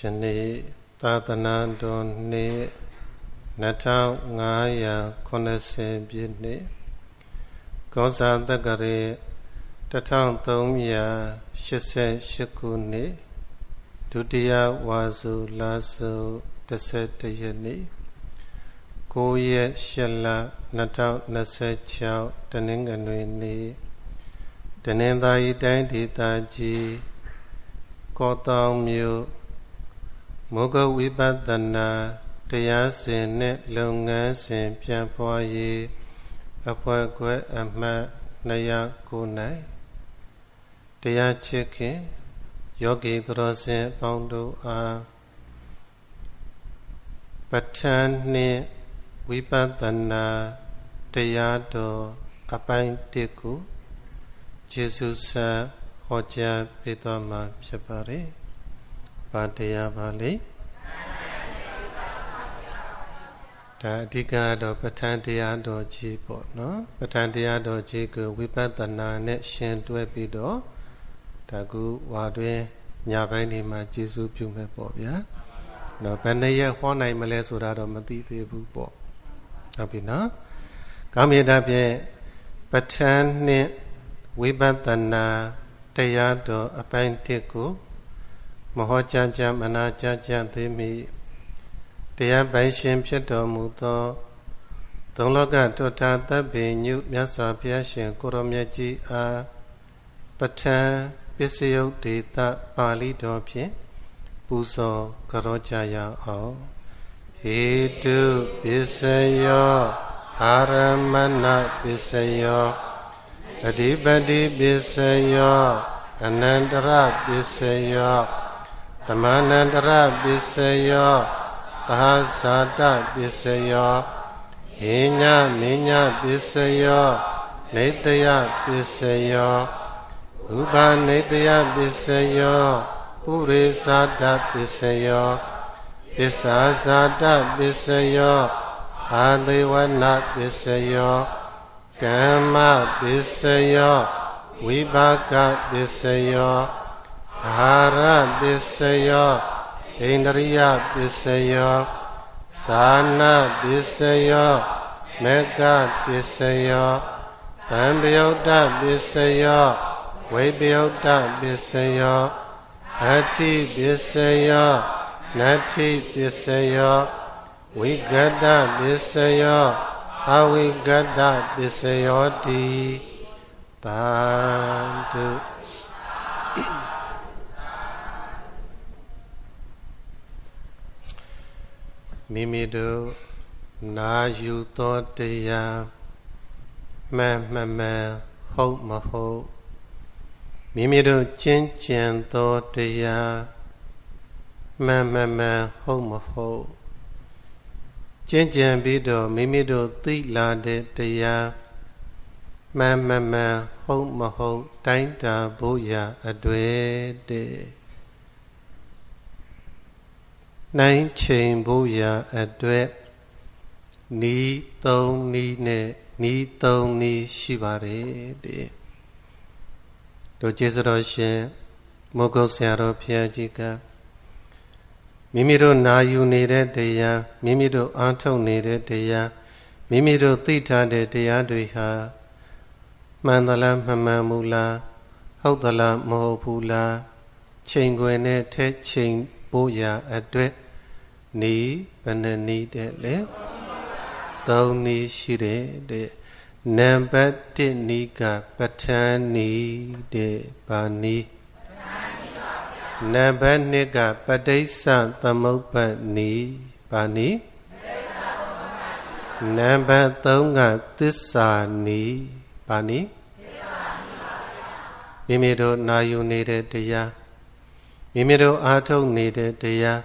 Shani Tatanando Ne Nata Ngaya Konase Bidne Goza Dagare Tatang Tomya Shise Shikuni Dudia Wazu Lazo Desetayani Goye Shella Nata Nase Chow Taninganwini Danenda Identi Taji Kotang Mu Moga Wibadana Tayasin Lungasin Piapoye Apagwe Ama Naya Kunai Taya Chiki Yogi Drosin Pondo A Patani Wibadana Tayado Apaintiku Jesus Hoja Pitama Shapari Pataya Bali Diga do Patantia do Jibo, no? Patantia do Jigo, Wipatana, Net Shen Dwebido, Tagu, Wadwe, Nyavani, my Jesu Pume Bobia. No, Panaya, one I Malesura do Mati Bubo. Abina Kamidabye Patan Wipatana, Tayado, Apaintiku, Mohoja Jam and Aja Jantimi. Tia Baishim Piato Muto Dongloga Tota Tabi New Yasa Piashin Kuromyaji A Patan Pisio Dita Pali Dopi Puso Karojaya O Hidu Pisayo Aramana Pisayo Adibadi Pisayo Anandara Pisayo Tamanandara Pisayo Tahasata Pisayo Hinya Minya Pisayo Nitya Pisayo Uba Nitya Pisayo Purisata Pisayo Pisasata Pisayo Adivana Pisayo Kama Pisayo Vibhaka Pisayo Hara Pisayo Indriya Pisayo Sana Pisayo Mega Pisayo Ambiyota Pisayo Vibhiyota Pisayo Ati Pisayo Nati Pisayo Vigada Pisayo Avigada Pisayo Ti Tantu Mimido Na Yu Toteya Ma Ho Maho Mimido Chin Chin Toteya Ma Ho Maho Chin Chin Bido Mimido Tila De Teya Ma Ho Maho Tainta Boya Adwe De Nine chain boya at dwep ni tong ni ne ni tong ni shibare de do Jezero Shin Mogo Saro Piajika Mimido Nayu needed deya Mimido Anto needed deya Mimido Tita de Dea Duha Mandala Mamamula Haudala Mohopula Chingwene Te Ching Boya at dwep Ni Banani de Le Doni Shire de Nambat Nika Patani de Bani Nambat Nika Padesa Tamopa Ni Bani Nambat Tonga Tissa Ni Bani Mimido Nayu needed Deya Mimido Ato needed Deya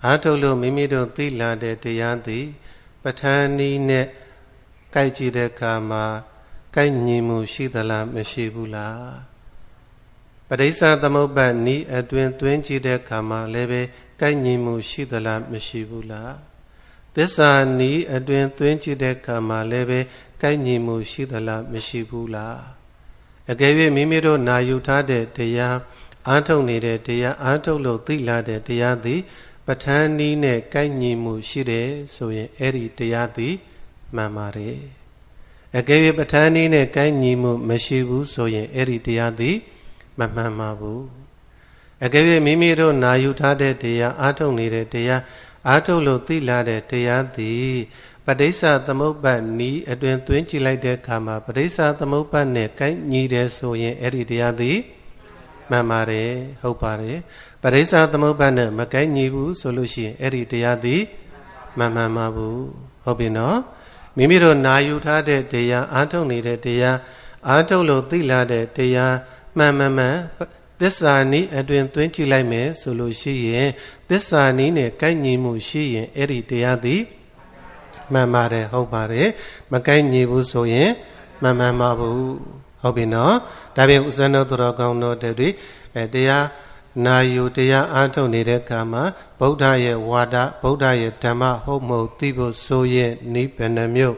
Atolo Mimido Tila de Tayandi Patani ne Kaiji de Kama Kainimu Shidala Meshibula Padesa Tamoba ni Adwin Twenty de Kama Lebe Kainimu Shidala Meshibula Tessa ni Adwin Twenty de Kama Lebe Kainimu Shidala Meshibula Agave Mimido Nayuta de Taya အားထုတ်နေတဲ့တရားအားထုတ်လို့သိလာတဲ့တရားသည်ပဋ္ဌာန်းနည်းနဲ့ကိုက်ညီမှုရှိတယ်ဆိုရင်အဲ့ဒီတရားသည်မှန်ပါတယ်အကယ်၍ပဋ္ဌာန်းနည်းနဲ့ကိုက်ညီမှုမရှိဘူးဆိုရင်အဲ့ဒီတရားသည်မမှန်ပါဘူးအကယ်၍မိမိတို့နာယူထားတဲ့တရားအားထုတ်နေတဲ့တရားအားထုတ်လို့သိလာတဲ့တရားသည်ပဋိစ္စသမုပ္ပါဒ်နီးအတွင်သွင်းကြည့်လိုက်တဲ့အခါမှာပဋိစ္စသမုပ္ပါဒ်နဲ့ကိုက်ညီတယ်ဆိုရင်အဲ့ဒီတရားသည်မှန်ပါတယ်ဟုတ်ပါတယ်ပဋိစ္စသမုပ္ပါဒ်နဲ့မကိုက်ညီဘူးဆိုလို့ရှိရင်အဲ့ဒီတရားသည်မှန်ပါဘူးဟုတ်ပြီနော်မိမိတို့နာယူထားတဲ့တရားအားထုတ်နေတဲ့တရားအားထုတ်လို့သိလာတဲ့တရားမှန်သစ္စာနည်းအတွင်သွင်းကြည့်လိုက်မယ်ဆိုလို့ရှိရင်သစ္စာနည်းနဲ့ကိုက်ညီမှုရှိရင်အဲ့ဒီတရားသည်မှန်ပါတယ်ဟုတ်ပါတယ်မကိုက်ညီဘူးဆိုရင်မမှန်ပါဘူးဟုတ်ပြီနော်ဒါပြင်ဥစ္စံတော်သူတော်ကောင်းတို့တွေတရားနာယူတရားအားထုတ်နေတဲ့အခါမှာဗုဒ္ဓရဲ့ဝါဒဗုဒ္ဓရဲ့ဓမ္မဟုတ်မဟုတ်သိဖို့ဆိုရင်နိဗ္ဗာန်မျိုး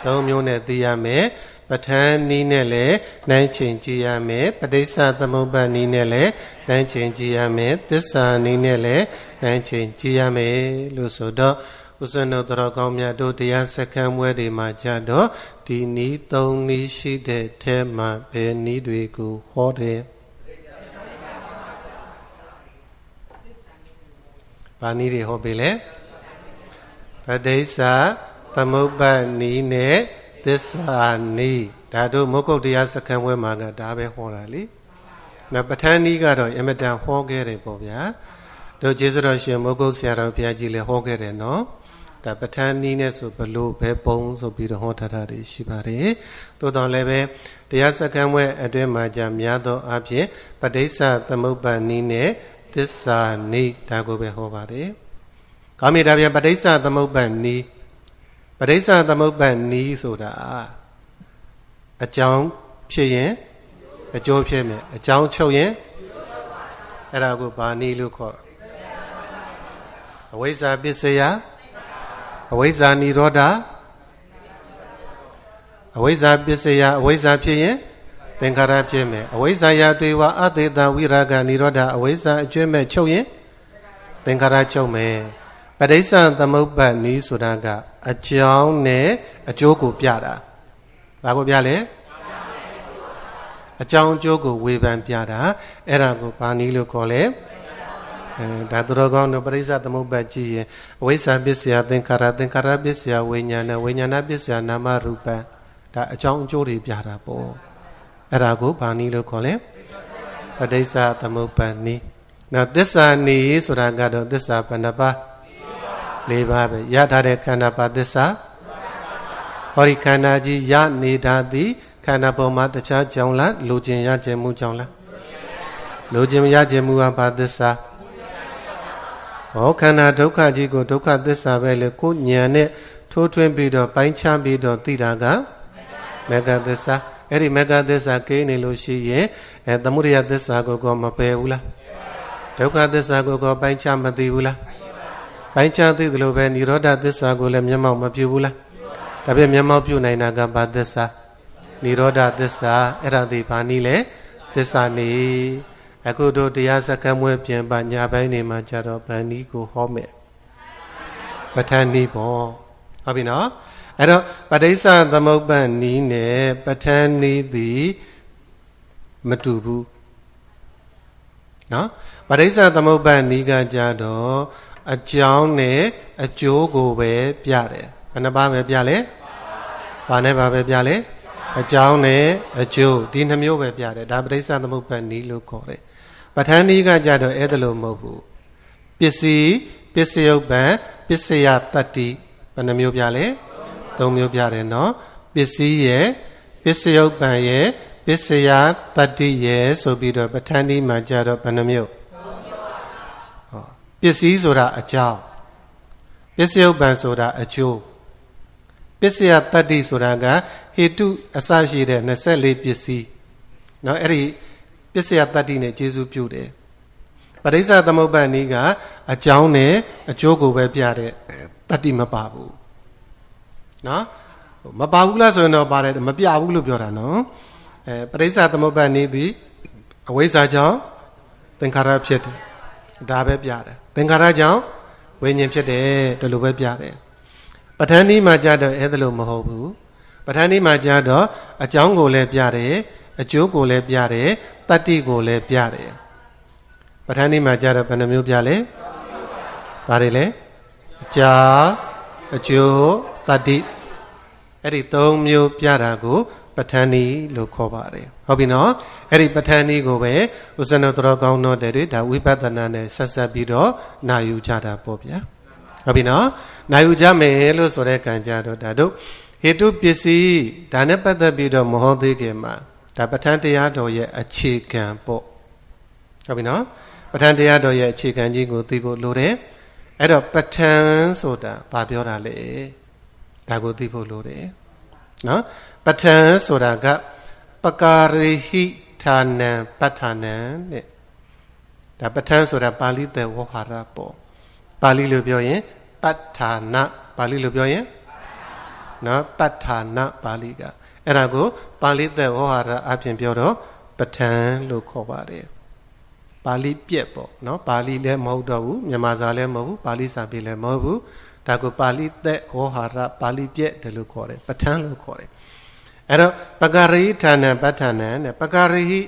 ၃မျိုးနဲ့သိရမယ်ပဋ္ဌာန်းနည်းနဲ့လည်းနိုင်ချိန်ကြည့်ရမယ်ပဋိစ္စသမုပ္ပါဒ်နည်းနဲ့လည်းနိုင်ချိန်ကြည့်ရမယ်သစ္စာနည်းနဲ့လည်းနိုင်ချိန်ကြည့်ရမယ်လို့ဆိုတော့ဥစ္စံတော်တော်ကောင်းများတို့တရားစခန်းပွဲတွေမှာကြတော့ဒီနည်း၃နည်းရှိတဲ့ထဲမှာဘယ်နည်းတွေကိုဟောတယ်ဘာနည်းတွေဟောပြီလဲပဋိစ္စသမုပ္ပါဒ်နည်းနဲ့သစ္စာနည်းဒါတို့မုတ်ကုတ်တရားစခန်းပွဲမှာကဒါပဲဟောတာလေနောက်ပဋ္ဌာန်းနည်းကတော့အမတန်ဟောခဲ့တယ်ပေါ့ဗျာတို့ကျေးဇူးတော်ရှင်မုတ်ကုတ်ဆရာတော်ဘုရားကြီးလည်းဟောခဲ့တယ်နော်ဒါပဋ္ဌာန်းနည်းနဲ့ဆိုဘလို့ပဲပုံဆိုပြီးတော့ဟောထားတာတွေရှိပါတယ်သို့တော်လည်းပဲတရားစခန်းပွဲအတွင်းမှာじゃများသောအားဖြင့်ပဋိစ္စသမုပ္ပါဒ်နည်းနဲ့သစ္စာနည်းဒါကိုပဲဟောပါတယ်ကောင်းပြီဒါပြန်ပဋိစ္စသမုပ္ပါဒ်နည်းပဋိစ္စသမုပ္ပါဒ်နည်းဆိုတာအကြောင်းဖြစ်ရင်အကျိုးဖြစ်မယ်အကြောင်းချုပ်ရင်အဲ့ဒါကိုဘာနည်းလို့ခေါ်တာအဝိဇ္ဇာပစ္စယအဝိဇ္ဇာនិရောဓအဝိဇ္ဇာပစ္စယအဝိဇ္ဇာဖြစ်ရင်သင်္ခါရဖြစ်မယ်အဝိဇ္ဇာယတေဝအသေတဝိရာဂនិရောဓအဝိဇ္ဇာအကျွဲ့မဲ့ချုပ်ရင်သင်္ခါရချုပ်မယ်ပဋိစ္စသမုပ္ပါဒ်နည်းဆိုတာကအကြောင်းနဲ့အကျိုးကိုပြတာဘာကိုပြလဲအကြောင်းအကျိုးကိုဝေဖန်ပြတာအဲ့ဒါကိုဘာနည်းလို့ခေါ်လဲဒါသူတော်ကောင်းတို့ပရိစ္ဆသမုပ္ပါဒ်ကြည့်ရင်အဝိဇ္ဇာပစ္စယသင်္ခါရသင်္ခါရပစ္စယဝိညာဏဝိညာဏပစ္စယနာမရူပဒါအကြောင်းအကျိုးတွေပြတာပေါ့အဲ့ဒါကိုဘာနည်းလို့ခေါ်လဲပဋိစ္စသမုပ္ပါဒ်နည်းနောက်သစ္စာနည်းဆိုတာကတော့သစ္စာဘယ်နှပါး၄ပါးပဲရထားတဲ့ခန္ဓာပါသစ္စာဟောဒီခန္ဓာကြီးရနေတာသည်ခန္ဓာပေါ်မှာတခြားကြောင့်လားလိုချင်ရခြင်းမှုကြောင့်လားလိုချင်ရခြင်းမှုကဘာသစ္စာဟောခန္ဓာဒုက္ခကြီးကိုဒုက္ခသစ္စာပဲလေကိုဉာဏ်နဲ့ထိုးထွင်းပြီးတော့ပိုင်းခြားပြီးတော့သိတာကမေဃသစ္စာအဲ့ဒီမေဃသစ္စာကိနေလို့ရှိရင်သမုဒယသစ္စာကိုမပယ်ဘူးလားဒုက္ခသစ္စာကိုပိုင်းခြားမသိဘူးလားပိုင်းခြားသိသလိုပဲនិရောဓသစ္စာကိုလည်းမျက်မှောက်မပြုဘူးလားဒါပေမဲ့မျက်မှောက်ပြုနိုင်တာကဘာသစ္စာនិရောဓသစ္စာအဲ့ဒါဒီဘာနည်းလဲသစ္စာနည်းအခုတို့တရားစခန်းမွဲပြင်ပညာပိုင်းနေမှာကြတော့ဗန်နည်းကိုဟောမယ်ပဋ္ဌာန်းနည်းပေါ့ဟုတ်ပြီနော်အဲ့တော့ပဋိစ္စသမုပ္ပါဒ်နည်းနဲ့ပဋ္ဌာန်းနည်းသည်မတူဘူးနော်ပဋိစ္စသမုပ္ပါဒ်နည်းကကြတော့အကြောင်းနဲ့အကျိုးကိုပဲပြတယ်ဘယ်နှပါးပဲပြလဲဘာနဲ့ပါပဲပြလဲအကြောင်းနဲ့အကျိုးဒီနှမျိုးပဲပြတယ်ဒါပဋိစ္စသမုပ္ပါဒ်နည်းလို့ခေါ်တယ်ပဋ္ဌာန်းနည်းကကြတော့အဲ့ဒါလို့မဟုတ်ဘူးပစ္စည်းပစ္စယုပ္ပံပစ္စယတတ္တိဘယ်နှမျိုးပြလဲ၃မျိုးပြတယ်နော်ပစ္စည်းရဲ့ပစ္စယုပ္ပံရဲ့ပစ္စယတတ္တိရဲ့ဆိုပြီးတော့ပဋ္ဌာန်းနည်းမှာကြတော့ဘယ်နှမျိုးပစ္စည်းဆိုတာအကြောင်းပစ္စယုပ္ပံဆိုတာအကျိုးပစ္စယတတ္တိဆိုတာကဟေတုအစရှိတဲ့24ပစ္စည်းเนาะအဲ့ဒီပစ္စယတတ္တိနဲ့ကျေစုပြုတယ်ပဋိစ္စသမုပ္ပါဒ်နည်းကအကြောင်းနဲ့အကျိုးကိုပဲပြတဲ့တတ္တိမပါဘူးเนาะမပါဘူးလားဆိုရင်တော့ပါတယ်မပြဘူးလို့ပြောတာเนาะပဋိစ္စသမုပ္ပါဒ်နည်းသည် အဝိဇ္ဇာကြောင့်သင်္ခါရဖြစ်တယ်ဒါပဲပြတယ်သင်္ခါရကြောင့်ဝိညာဉ်ဖြစ်တယ်ဒီလိုပဲပြတယ်ပဋ္ဌာန်းဤမှာကြတော့အဲ့ဒါလို့မဟုတ်ဘူးပဋ္ဌာန်းဤမှာကြတော့အကြောင်းကိုလည်းပြတယ်အကျိုးကိုလည်းပြတယ်တတ္တိကိုလည်းပြတယ်ပဋ္ဌာန်းဤမှာကြတော့ဘယ်နှမျိုးပြလဲဘာတွေလဲအကြောင်းအကျိုးတတ္တိအဲ့ဒီ၃မျိုးပြတာကိုပဋ္ဌာန်းဤလို့ခေါ်ပါတယ်ဟုတ်ပြီနော်အဲ့ဒီပဋ္ဌာန်းဤကိုပဲဥစ္စနတော်ကောင်းတော်တွေဒါဝိပဿနာနဲ့ဆက်ဆက်ပြီးတော့နာယူကြတာပေါ့ဗျာဟုတ်ပြီနော်နာယူကြမယ်လို့ဆိုတဲ့ကံကြတော့ဒါတို့ဟေတုပစ္စည်းဒါနဲ့ပတ်သက်ပြီးတော့မဟောသေးခင်မှာဒါပဋ္ဌာန်းတရားတော်ရဲ့အခြေခံပေါ့ဟုတ်ပြီနော်ပဋ္ဌာန်းတရားတော်ရဲ့အခြေခံကြီးကိုသိဖို့လိုတယ်အဲ့တော့ပဋ္ဌာန်းဆိုတာဘာပြောတာလဲဒါကိုသိဖို့လိုတယ်နော်ပဋ္ဌာန်းဆိုတာကပကာရိဟိဌာနံပဋ္ဌာနံတဲ့ဒါပဋ္ဌာန်းဆိုတာပါဠိတဲ့ဝဟာရပေါ့ပါဠိလိုပြောရင်ပဋ္ဌာနပါဠိလိုပြောရင်နော်ပဋ္ဌာနပါဠိကအဲ့ဒါကိုပါဠိတဲ့ဝဟာရအပြင်ပြောတော့ပဋ္ဌာန်းလို့ခေါ်ပါတယ်ပါဠိပြက်ပေါ့နော်ပါဠိလည်းမဟုတ်တော့ဘူးမြန်မာစာလည်းမဟုတ်ဘူးပါဠိစာပေလည်းမဟုတ်ဘူးဒါကိုပါဠိတဲ့ဝဟာရပါဠိပြက်တယ်လို့ခေါ်တယ်ပဋ္ဌာန်းလို့ခေါ်တယ်အဲ့တော့ပကာရိဌာနံပဋ္ဌာနံနဲ့ပကာရိ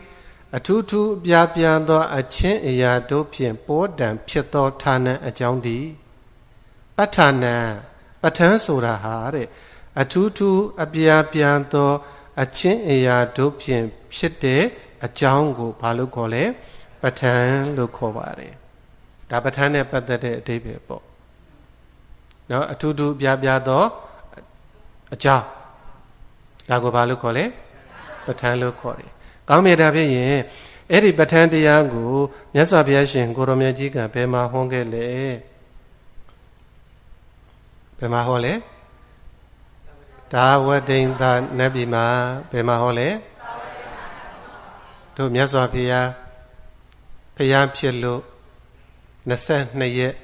အထူးထူးအပြားပြားသောအချင်းအရာတို့ဖြင့်ပိုးတံဖြစ်သောဌာနံအကြောင်းဒီပဋ္ဌာနံပဋ္ဌာန်းဆိုတာဟာတဲ့အထူးထူးအပြားပြားသောအချင်းအရာတို့ဖြင့်ဖြစ်တဲ့အကြောင်းကိုဘာလို့ခေါ်လဲပဋ္ဌာန်းလို့ခေါ်ပါတယ်ဒါပဋ္ဌာန်းနဲ့ပတ်သက်တဲ့အဓိပ္ပာယ်ပေါ့နော်အထူးထူးအပြားပြားသောအကြောင်းဒါကိုဘာလို့ခေါ်လဲပဋ္ဌာန်းလို့ခေါ်တယ်ကောင်းမြတ်တာဖြစ်ရင်အဲ့ဒီပဋ္ဌာန်းတရားကိုမြတ်စွာဘုရားရှင်ကိုရောင်မြတ်ကြီးကဘယ်မှာဟောခဲ့လဲဘယ်မှာဟောလဲဒါဝတ္တိန်သာနတ်ပြည်မှာဘယ်မှာဟောလဲတို့မြတ်စွာဘုရားဘုရားဖြစ်လို့22ရက်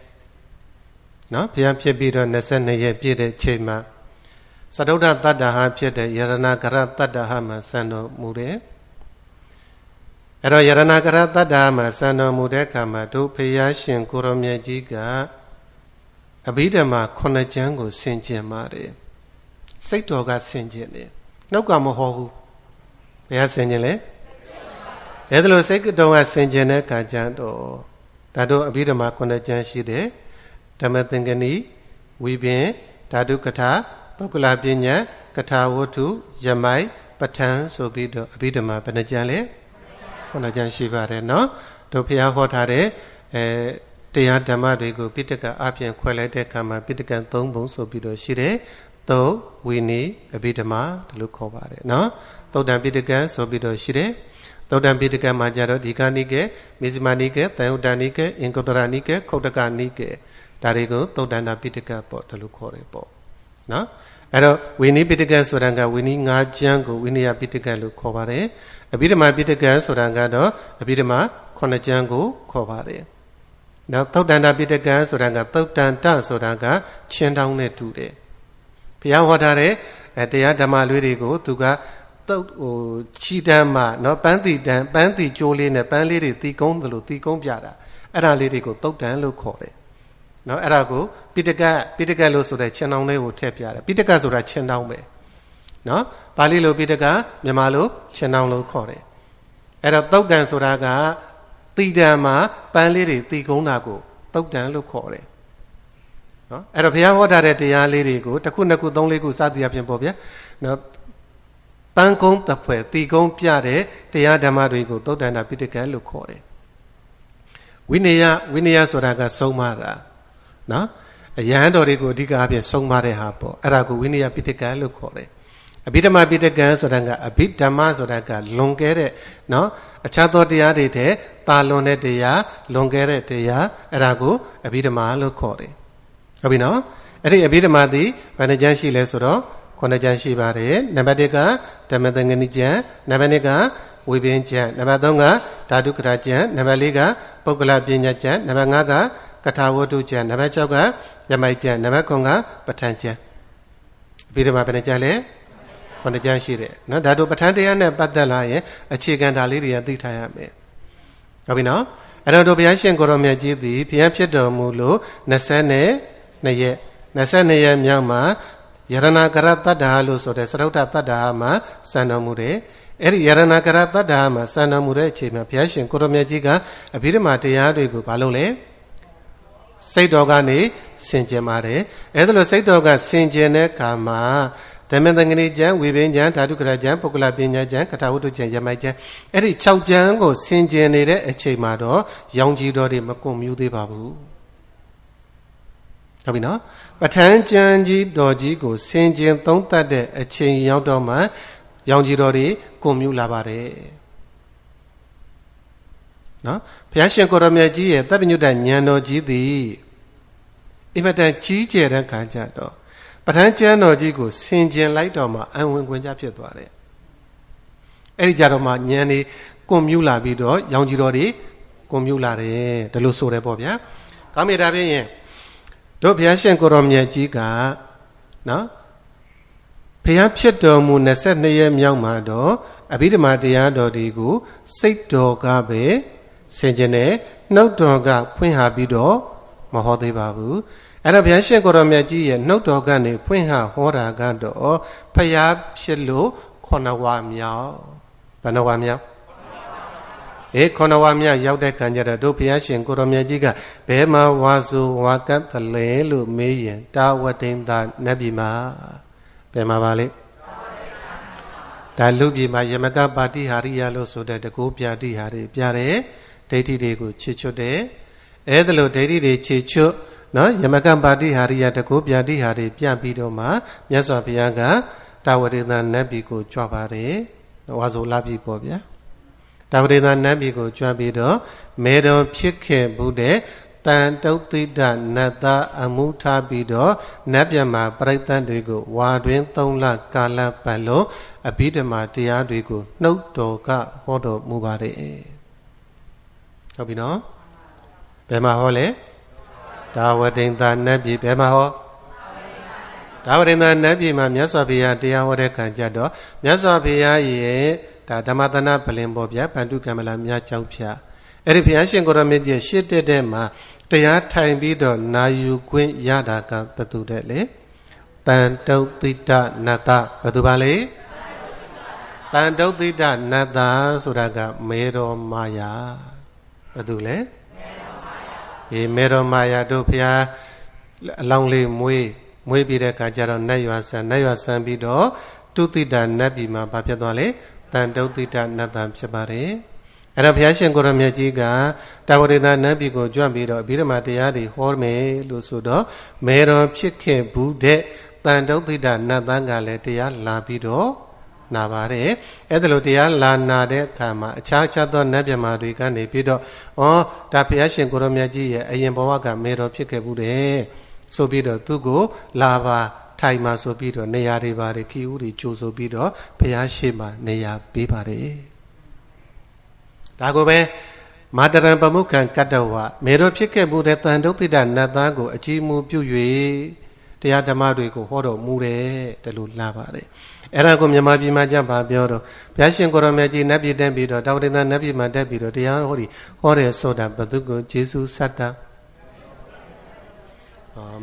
နော်ဘုရားဖြစ်ပြီးတော့22ရက်ပြည့်တဲ့ချိန်မှာသဒ္ဒတတ္တဟာဖြစ်တဲ့ယရဏကရတတ္တဟာမှာစံတော်မူတယ်အဲ့တော့ယရဏကရတတ္တဟာမှာစံတော်မူတဲ့အခါမှာတို့ဘုရားရှင်ကိုရောင်မြတ်ကြီးကအဘိဓမ္မာ9ကျမ်းကိုဆင်ကျင်ပါတယ်စိတ်တော်ကဆင်ကျင်တယ်နှုတ်ကမဟောဘူးဘယ်ဟာဆင်ကျင်လဲအဲ့ဒါလို့စိတ်တော်ကဆင်ကျင်တဲ့အခါကျတော့ဒါတို့အဘိဓမ္မာ9ကျမ်းရှိတယ်ဓမ္မသင်္ကနီဝိပင်ဓာတုကထာပုဂ္ဂလပညာကထာဝတ္ထုယမိုက်ပဋ္ဌာန်းဆိုပြီးတော့အဘိဓမ္မာဘယ်နှကျမ်းလဲ9ကျမ်းရှိပါတယ်နော်တို့ဘုရားဟောထားတဲ့တရားဓမ္မတွေကိုပိဋကအပြင်ခွဲလိုက်တဲ့အခါမှာပိဋကံ3ပုံဆိုပြီးတော့ရှိတယ်သုတ်ဝိနည်းအဘိဓမ္မာဒါလို့ခေါ်ပါတယ်နော်သုတ်တံပိဋကံဆိုပြီးတော့ရှိတယ်သုတ်တံပိဋကံမှာကြတော့ဒီကနိကေမေဇိမာနိကေတန်ဥဒ္ဒနိကေအင်္ဂုတ္တရနိကေခုတ်တကနိကေဒါတွေကိုသုတ်တန္တပိဋကပေါ့ဒါလို့ခေါ်တယ်ပေါ့နော်အဲ့တော့ဝိနည်းပိဋကဆိုတာကဝိနည်း5ကျမ်းကိုဝိနည်းပိဋကလို့ခေါ်ပါတယ်အဘိဓမ္မာပိဋကဆိုတာကတော့အဘိဓမ္မာ9ကျမ်းကိုခေါ်ပါတယ်နောက်သုတ်တန္တပိဋကဆိုတာကသုတ်တန္တဆိုတာကချင်းတောင်းနဲ့တူတယ်ဘုရားဟောထားတဲ့တရားဓမ္မလွေးတွေကိုသူကသုတ်ချီတန်းမှနော်ပန်းတီတန်းပန်းတီကျိုးလေးနဲ့ပန်းလေးတွေတီကုန်းတယ်လို့တီကုန်းပြတာအဲ့ဒါလေးတွေကိုသုတ်တန်လို့ခေါ်တယ်နော်အဲ့ဒါကိုပိဋကလို့ဆိုတဲ့ချင်းတောင်းလေးကိုထည့်ပြတယ်ပိဋကဆိုတာချင်းတောင်းပဲနော်ပါဠိလိုပိဋကမြန်မာလိုချင်းတောင်းလို့ခေါ်တယ်အဲ့တော့သုတ်တန်ဆိုတာကတီတန်မှာပန်းလေးတွေတီကုန်းတာကိုသုတ်တန်လို့ခေါ်တယ်နော်အဲ့တော့ဘုရားဟောထားတဲ့တရားလေးတွေကိုတစ်ခုနှစ်ခုသုံးလေးခုစသည်အပြင်ပေါ့ဗျာနော်ပန်းကုန်းတဖွဲတီကုန်းပြတဲ့တရားဓမ္မတွေကိုသုတ်တန္တပိဋကလို့ခေါ်တယ်ဝိနည်းဆိုတာကဆုံးမတာနော်အရဟံတော်တွေကိုအဓိကအပြင်ဆုံးမတဲ့ဟာပေါ့အဲ့ဒါကိုဝိနည်းပိဋကလို့ခေါ်တယ်အဘိဓမ္မာပိဋကဆိုတာကအဘိဓမ္မာဆိုတာကလွန်ကဲတဲ့နော်အခြားသောတရားတွေတဲ့တာလွန်တဲ့တရားလွန်ကဲတဲ့တရားအဲ့ဒါကိုအဘိဓမ္မာလို့ခေါ်တယ်ဟုတ်ပြီနော်အဲ့ဒီအဘိဓမ္မာသည်ဘယ်နှကျမ်းရှိလဲဆိုတော့9ကျမ်းရှိပါတယ်နံပါတ်1ကဓမ္မသင်္ကနိကျမ်းနံပါတ်2ကဝိပင်ကျမ်းနံပါတ်3ကဓာတုကထာကျမ်းနံပါတ်4ကပုဂ္ဂလပညာကျမ်းနံပါတ်5ကကထာဝတ္ထုကျမ်းနံပါတ်6ကယမိုက်ကျမ်းနံပါတ်9ကပဋ္ဌာန်းကျမ်းအဘိဓမ္မာဘယ်နှကျမ်းလဲ9ကျမ်းရှိတယ်နော်ဒါတို့ပဋ္ဌာန်းတရားနဲ့ပတ်သက်လာရင်အခြေခံဓာတ်လေးတွေကသိထားရမယ် ဟုတ်ပြီနော်အဲ့တော့ဘုရားရှင်ကိုရောမြတ်ကြီးသည်ဘုရားဖြစ်တော်မူလို့22ရက်မြောက်မှာယရဏကရတ္တဟာလို့ဆိုတဲ့သရုတ်တတ္တဟာမှာစံတော်မူတယ်အဲ့ဒီယရဏကရတ္တဟာမှာစံတော်မူတဲ့အချိန်မှာဘုရားရှင်ကိုရောမြတ်ကြီးကအဘိဓမ္မာတရားတွေကိုဘာလုပ်လဲစိတ်တော်ကနေဆင်ခြင်ပါတယ်အဲ့ဒါလို့စိတ်တော်ကဆင်ခြင်တဲ့အခါမှာဓမ္မသင်္ကနီကျမ်းဝိပင်းကျမ်းဓာတုကရကျမ်းပုဂ္ဂလပညာကျမ်းကထာဝတ္ထုကျမ်းယမိုက်ကျမ်းအဲ့ဒီ6ကျမ်းကိုဆင်ခြင်နေတဲ့အချိန်မှာတော့ရောင်ကြီးတော်တွေမကွန်မြူသေးပါဘူးဟုတ်ပြီနော်ပဋ္ဌာန်းကျမ်းကြီးတော်ကြီးကိုဆင်ခြင်သုံးသပ်တဲ့အချိန်ရောက်တော့မှရောင်ကြီးတော်တွေကွန်မြူလာပါတယ်နော်ဘုရားရှင်ကိုရမြတ်ကြီးရဲ့တပ်ပညုတ္တဉာဏ်တော်ကြီးသည်အင်မတန်ကြီးကျယ်တဲ့ခံကြတော့ပဋ္ဌာန်းကျမ်းတော်ကြီးကိုဆင်ခြင်လိုက်တော့မှအံဝင်ခွင်ကြဖြစ်သွားတယ်အဲ့ဒီကြတော့မှဉာဏ်လေးကွန်မြူလာပြီးတော့ရောင်ကြီးတော်တွေကွန်မြူလာတယ်ဒါလို့ဆိုတယ်ပေါ့ဗျာကောင်းပြီဒါဖြင့်တို့ဘုရားရှင်ကိုရမြတ်ကြီးကနော်ဘုရားဖြစ်တော်မူ22ရက်မြောက်မှာတော့အဘိဓမ္မာတရားတော်တွေကိုစိတ်တော်ကပဲဆင်ခြင်တယ်နှုတ်တော်ကဖွင့်ဟပြီးတော့မဟောသေးပါဘူးအဲ့တော့ဘုရားရှင်ကိုရောမြတ်ကြီးရဲ့နှုတ်တော်ကနေဖွင့်ဟဟောတာကတော့ဘုရားဖြစ်လို့9ဝါမြောက်ဘယ်နှဝါမြောက်9ဝါမြောက်ရောက်တဲ့ကံကြတော့တို့ဘုရားရှင်ကိုရောမြတ်ကြီးကဘယ်မှာဝါစုဝါကတ်တလဲလို့မေးရင်တာဝတိန်သာနတ်ပြည်မှာဘယ်မှာပါလဲဒါလူပြည်မှာယမကပါတိဟာရိယလို့ဆိုတဲ့တကူပြတိဟာတွေပြတယ်ဒိဋ္ဌိတွေကိုချေချွတ်တယ်အဲ့ဒါလို့ဒိဋ္ဌိတွေချေချွတ်နော်ယမကပါတိဟာရိယတကူပြတိဟာတွေပြပြီးတော့မှမြတ်စွာဘုရားကတာဝတိန်သာနတ်ပြည်ကိုကြွပါတယ်ဝါဆိုလာပြည်ပေါ့ဗျာတာဝတိန်သာနတ်ပြည်ကိုကြွပြီးတော့မေတော်ဖြစ်ခဲ့ဘူးတဲ့တန်တုတ်တိတနတ်သားအမှုထားပြီးတော့နတ်ပြည်မှာပြိဿတ်တွေကိုဝါတွင်3လကာလပတ်လို့အဘိဓမ္မာတရားတွေကိုနှုတ်တော်ကဟောတော်မူပါတယ်ဟုတ်ပြီနော်ဘယ်မှာဟောလဲတာဝတိန်သာနတ်ပြည်ဘယ်မှာဟောတာဝတိန်သာနတ်ပြည်မှာမြတ်စွာဘုရားတရားဟောတဲ့ခံကြတော့မြတ်စွာဘုရားရဲ့ဒါဓမ္မသနာပလင်ပေါ်ဗျာဗန္ဓုကမ္မလာမြတ်ကြောက်ဖြာအဲ့ဒီဘုရားရှင်ကိုရမြတ်ကြီးရှစ်တဲ့မှာတရားထိုင်ပြီးတော့နာယူခွင့်ရတာကဘယ်သူတဲ့လေတန်တုတ်တိတနတ္တဘယ်သူပါလေတန်တုတ်တိတနတ္တဆိုတာကမေတော်မာယာဘယ်သူလဲမေတော်မာယာတို့ဘုရားအလောင်းလေးမွေးပြီးတဲ့အခါကျတော့နတ်ရွာဆန်ပြီးတော့တုတိတနတ်ပြည်မှာဘာဖြစ်သွားလဲတန်တုတ်တိတနတ္တဖြစ်ပါတယ်အဲ့တော့ဘုရားရှင်ကိုရမြတ်ကြီးကတာဝတိန်သာနတ်ပြည်ကိုကြွပြီးတော့အဘိဓမ္မာတရားတွေဟောမယ်လို့ဆိုတော့မေတော်ဖြစ်ခဲ့ဘူးတဲ့တန်တုတ်တိတနတ်တန်းကလည်းတရားလာပြီးတော့နာပါတယ်အဲ့ဒါလို့တရားလာနာတဲ့အခါမှာအခြားသောနတ်မြမာတွေကနေပြီးတော့ဒါဘုရားရှင်ကိုရမြတ်ကြီးရဲ့အရင်ဘဝကမေတော်ဖြစ်ခဲ့ဘူးတဲ့ဆိုပြီးတော့သူ့ကိုလာပါထိုင်မှာဆိုပြီးတော့နေရာတွေပါတယ်ခီဦးတွေကြိုဆိုပြီးတော့ဘုရားရှိခိုးနေရာပေးပါတယ်ဒါကိုပဲမာတရံပမုခံကတ္တဝမေတော်ဖြစ်ခဲ့မှုတဲ့တန်တုတ်တိတနတ်သားကိုအကြီးမူပြု၍တရားဓမ္မတွေကိုဟောတော်မူတယ်တလို့လာပါတယ်အဲ့ဒါကိုမြန်မာပြည်မှာကြပါပြောတော့ဘုရားရှင်ကိုရမြတ်ကြီးနတ်ပြည်တက်ပြီးတော့တာဝတိန်သာနတ်ပြည်မှာတက်ပြီးတော့တရားဟောတယ်ဆိုတာဘသူကိုယေရှုစတ္တ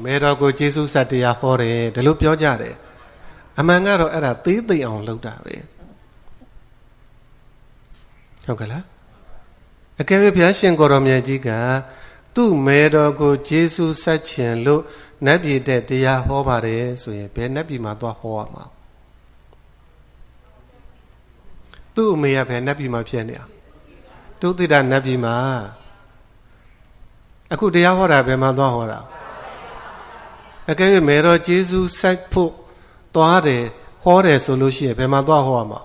မေတော်ကိုယေရှုစတ္တရားဟောတယ်ဒါလို့ပြောကြတယ်အမှန်ကတော့အဲ့ဒါသေးသိအောင်လုပ်တာပဲဟုတ်ကဲ့လားအကယ်၍ဘုရားရှင်ကိုရမြတ်ကြီးကသူ့မေတော်ကိုယေရှုစတ္ချင်လို့နတ်ပြည်တဲ့တရားဟောပါတယ်ဆိုရင်ဘယ်နတ်ပြည်မှာသွားဟောရမှာသူ့အမေကဘယ်နတ်ပြည်မှာဖြစ်နေအောင်တုတိတနတ်ပြည်မှာအခုတရားဟောတာဘယ်မှာသွားဟောတာအကယ်၍မေတော်ယေရှုဆက်ဖို့သွားတယ်ဟောတယ်ဆိုလို့ရှိရင်ဘယ်မှာသွားဟောရမှာ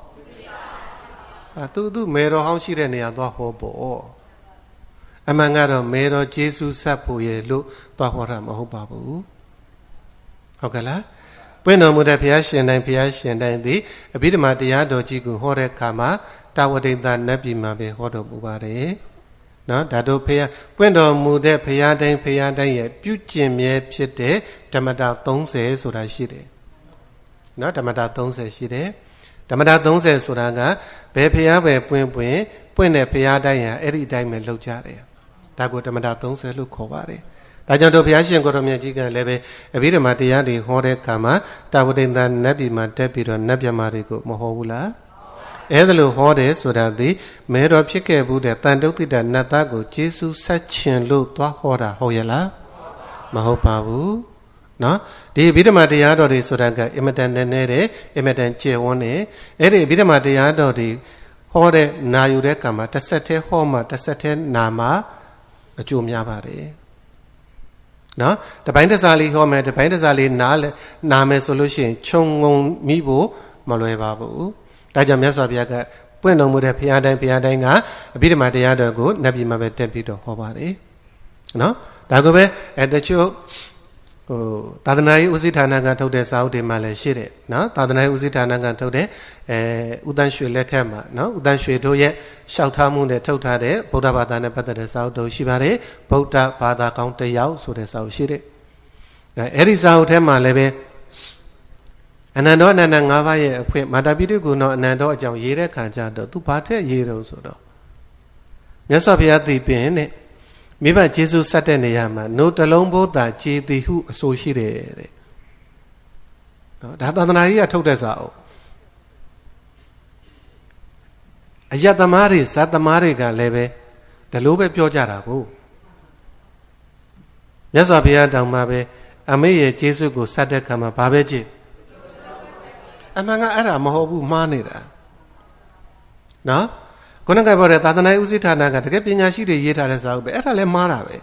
သူမေတော်ဟောင်းရှိတဲ့နေရာသွားဟောဖို့အမှန်ကတော့မေတော်ယေရှုဆက်ဖို့ရဲ့လို့သွားဟောတာမဟုတ်ပါဘူးဟုတ်ကဲ့လားပွင့်တော်မူတဲ့ဘုရားရှင်တိုင်းသည်အဘိဓမ္မာတရားတော်ကြီးကိုဟောတဲ့အခါမှာတာဝတိန်သာနတ်ပြည်မှာပဲဟောတော်မူပါတယ်နော်ဒါတို့ဘုရားပွင့်တော်မူတဲ့ဘုရားတိုင်းရဲ့ပြုကျင့်မြဲဖြစ်တဲ့ဓမ္မတာ30ဆိုတာရှိတယ်နော်ဓမ္မတာ30ရှိတယ်ဓမ္မတာ30ဆိုတာကဘယ်ဘုရားပဲပွင့် ပွင့်တဲ့ဘုရားတိုင်းဟာအဲ့ဒီအတိုင်းပဲလှုပ်ကြတယ်ဒါကိုဓမ္မတာ30လို့ခေါ်ပါတယ်ဒါကြောင့်တို့ဘုရားရှင်ကိုရမြတ်ကြီးကလည်းပဲအဘိဓမ္မာတရားတွေဟောတဲ့အခါမှာတာဝတိန်သာနတ်ပြည်မှာတက်ပြီးတော့နတ်ပြမာတွေကိုမဟောဘူးလားအဲ့ဒါလို့ဟောတယ်ဆိုတာဒီမဲတော်ဖြစ်ခဲ့ဘူးတဲ့တန်တုတ်တိတနတ်သားကိုကျေးဇူးဆက်ခြင်းလို့သွားဟောတာဟုတ်ရဲ့လားမဟုတ်ပါဘူးနော်ဒီအဘိဓမ္မာတရားတော်တွေဆိုတာကအင်မတန်နဲ့တဲ့အင်မတန်ကျယ်ဝန်းနေအဲ့ဒီအဘိဓမ္မာတရားတော်တွေဟောတဲ့နာယူတဲ့ကံမှာတစ်ဆက်တည်းဟောမှတစ်ဆက်တည်းနာမှာအကျိုးများပါတယ်နော်တပိုင်းတစားလေးဟောမယ်တပိုင်းတစားလေးနာမယ်ဆိုလို့ရှိရင်ခြုံငုံမိဖို့မလွယ်ပါဘူးဒါကြောင့်မြတ်စွာဘုရားကပွင့်တော်မူတဲ့ဘုရားတိုင်းကအဘိဓမ္မာတရားတော်ကိုနတ်ပြည်မှာပဲတက်ပြီးတော့ဟောပါတယ်နော်ဒါကပဲတချို့သာသနာ့ဥစည်းဌာနကထုတ်တဲ့စာအုပ်တွေမှာလည်းရှိတယ်နော်သာသနာ့ဥစည်းဌာနကထုတ်တဲ့ဥတန်းရွှေလက်ထက်မှာနော်ဥတန်းရွှေတို့ရဲ့လျှောက်ထားမှုနဲ့ထုတ်ထားတဲ့ဗုဒ္ဓဘာသာနဲ့ပတ်သက်တဲ့စာအုပ်တို့ရှိပါတယ်ဗုဒ္ဓဘာသာကောင်းတစ်ယောက်ဆိုတဲ့စာအုပ်ရှိတယ်အဲ့ဒီစာအုပ်ထဲမှာလည်းပဲအနန္တောအနန္တ၅ပါးရဲ့အဖွင့်မာတာပိတုကုနောအနန္တောအကြောင်းရေးတဲ့ခါကျတော့သူဘာထက်ရေးတော့ဆိုတော့မြတ်စွာဘုရားသိပင်နဲ့မိဘကျေးဇူးဆက်တဲ့နေရာမှာနို့တလုံးဘုဒ္ဓကျေးသည်ဟုအဆိုရှိတယ်တဲ့နော်ဒါသာသနာကြီးကထုတ်တဲ့စာအုပ်အယတ်သမားတွေဇတ်သမားတွေကလည်းပဲဒီလိုပဲပြောကြတာကိုမြတ်စွာဘုရားတောင်မှပဲအမေရဲ့ကျေးဇူးကိုဆက်တဲ့ခါမှာဘာပဲကြည့်အမှန်ကအဲ့ဒါမဟုတ်ဘူးမှားနေတာနော်ခုနကပြောတဲ့သာသနာ့ဥစည်းဌာနကတကယ်ပညာရှိတွေရေးထားတဲ့စာအုပ်ပဲအဲ့ဒါလည်းမှားတာပဲ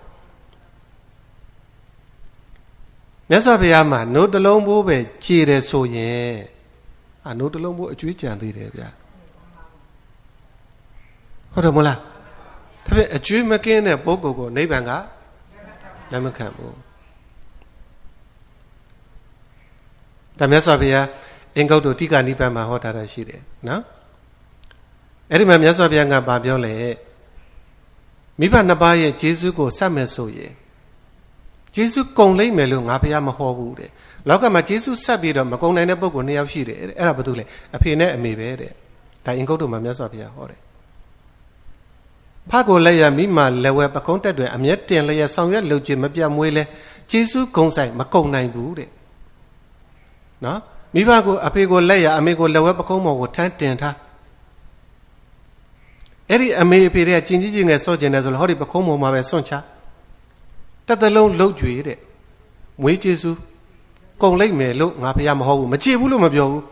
မြတ်စွာဘုရားမှာနို့တလုံးဘိုးပဲကြည်တယ်ဆိုရင်နို့တလုံးဘိုးအကျွေးကြံသေးတယ်ဗျာဟုတ်တယ်မလားဒါပေမဲ့အကျွေးမကင်းတဲ့ပုဂ္ဂိုလ်ကိုနိဗ္ဗာန်ကလက်မခံဘူးဒါမြတ်စွာဘုရားအင်္ဂုတ္တတိကနိဗ္ဗာန်မှာဟောထားတာရှိတယ်နော်အဲ့ဒီမှာမြတ်စွာဘုရားကပြောလဲမိဘနှစ်ပါးရဲ့ကျေးဇူးကိုဆက်မယ်ဆိုရင်ကျေးဇူးကုန်လိမ့်မယ်လို့ငါဘုရားမဟောဘူးတဲ့လောကမှာကျေးဇူးဆက်ပြီးတော့မကုန်နိုင်တဲ့ပုဂ္ဂိုလ်နှစ်ယောက်ရှိတယ်တဲ့အဲ့ဒါဘာလို့လဲအဖေနဲ့အမေပဲတဲ့ဒါအင်္ဂုတ္တမှာမြတ်စွာဘုရားဟောတယ်ဖကိုလက်ရမိမလက်ဝဲပကုံးတက်တွေအမျက်တင်လျက်ဆောင်ရွက်လုပ်ခြင်းမပြတ်မွေးလဲကျေးဇူးဂုဏ်ဆိုင်မကုန်နိုင်ဘူးတဲ့နော်မိဘကိုအဖေကိုလက်ရအမေကိုလက်ဝဲပကုံးပေါ်ကိုထမ်းတင်ထားအဲ့ဒီအမေအဖေတွေကကျင်ကြီးကြီးငယ်စော့ကျင်တယ်ဆိုလို့ဟောဒီပခုံးပေါ်မှာပဲစွန့်ချတက်တလုံးလှုပ်ကြွေတဲ့မွေးကျေးဇူးကုန်လိုက်မယ်လို့ငါဘုရားမဟုတ်ဘူးမကြည့်ဘူးလို့မပြောဘူး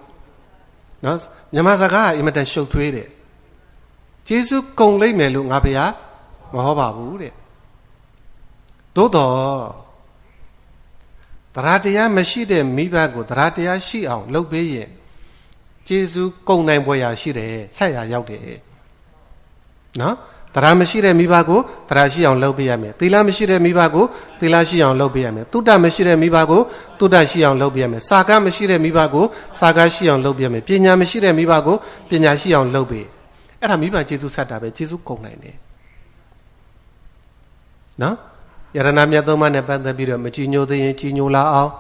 နော်မြန်မာစကားကအင်မတန်ရှုပ်ထွေးတယ်ကျေးဇူးကုန်လိုက်မယ်လို့ငါဘုရားမဟောပါဘူးတဲ့သို့တော့တရားတရားမရှိတဲ့မိဘကိုတရားတရားရှိအောင်လုပ်ပေးရင်ကျေးဇူးကုန်နိုင်ပွဲရာရှိတယ်ဆက်ရာရောက်တယ်နော်တရားမရှိတဲ့မိဘကိုတရားရှိအောင်လုပ်ပေးရမယ်သီလမရှိတဲ့မိဘကိုသီလရှိအောင်လုပ်ပေးရမယ်တုဒ္ဒမရှိတဲ့မိဘကိုတုဒ္ဒရှိအောင်လုပ်ပေးရမယ်စာကမရှိတဲ့မိဘကိုစာကရှိအောင်လုပ်ပေးရမယ်ပညာမရှိတဲ့မိဘကိုပညာရှိအောင်လုပ်ပေးအဲ့ဒါမိဘကျေးဇူးဆက်တာပဲကျေးဇူးကုန်နိုင်တယ်နော်ယရဏမြတ်သုံးပါးနဲ့ပတ်သက်ပြီးတော့မကြည်ညိုသေးရင်ကြည်ညိုလာအောင်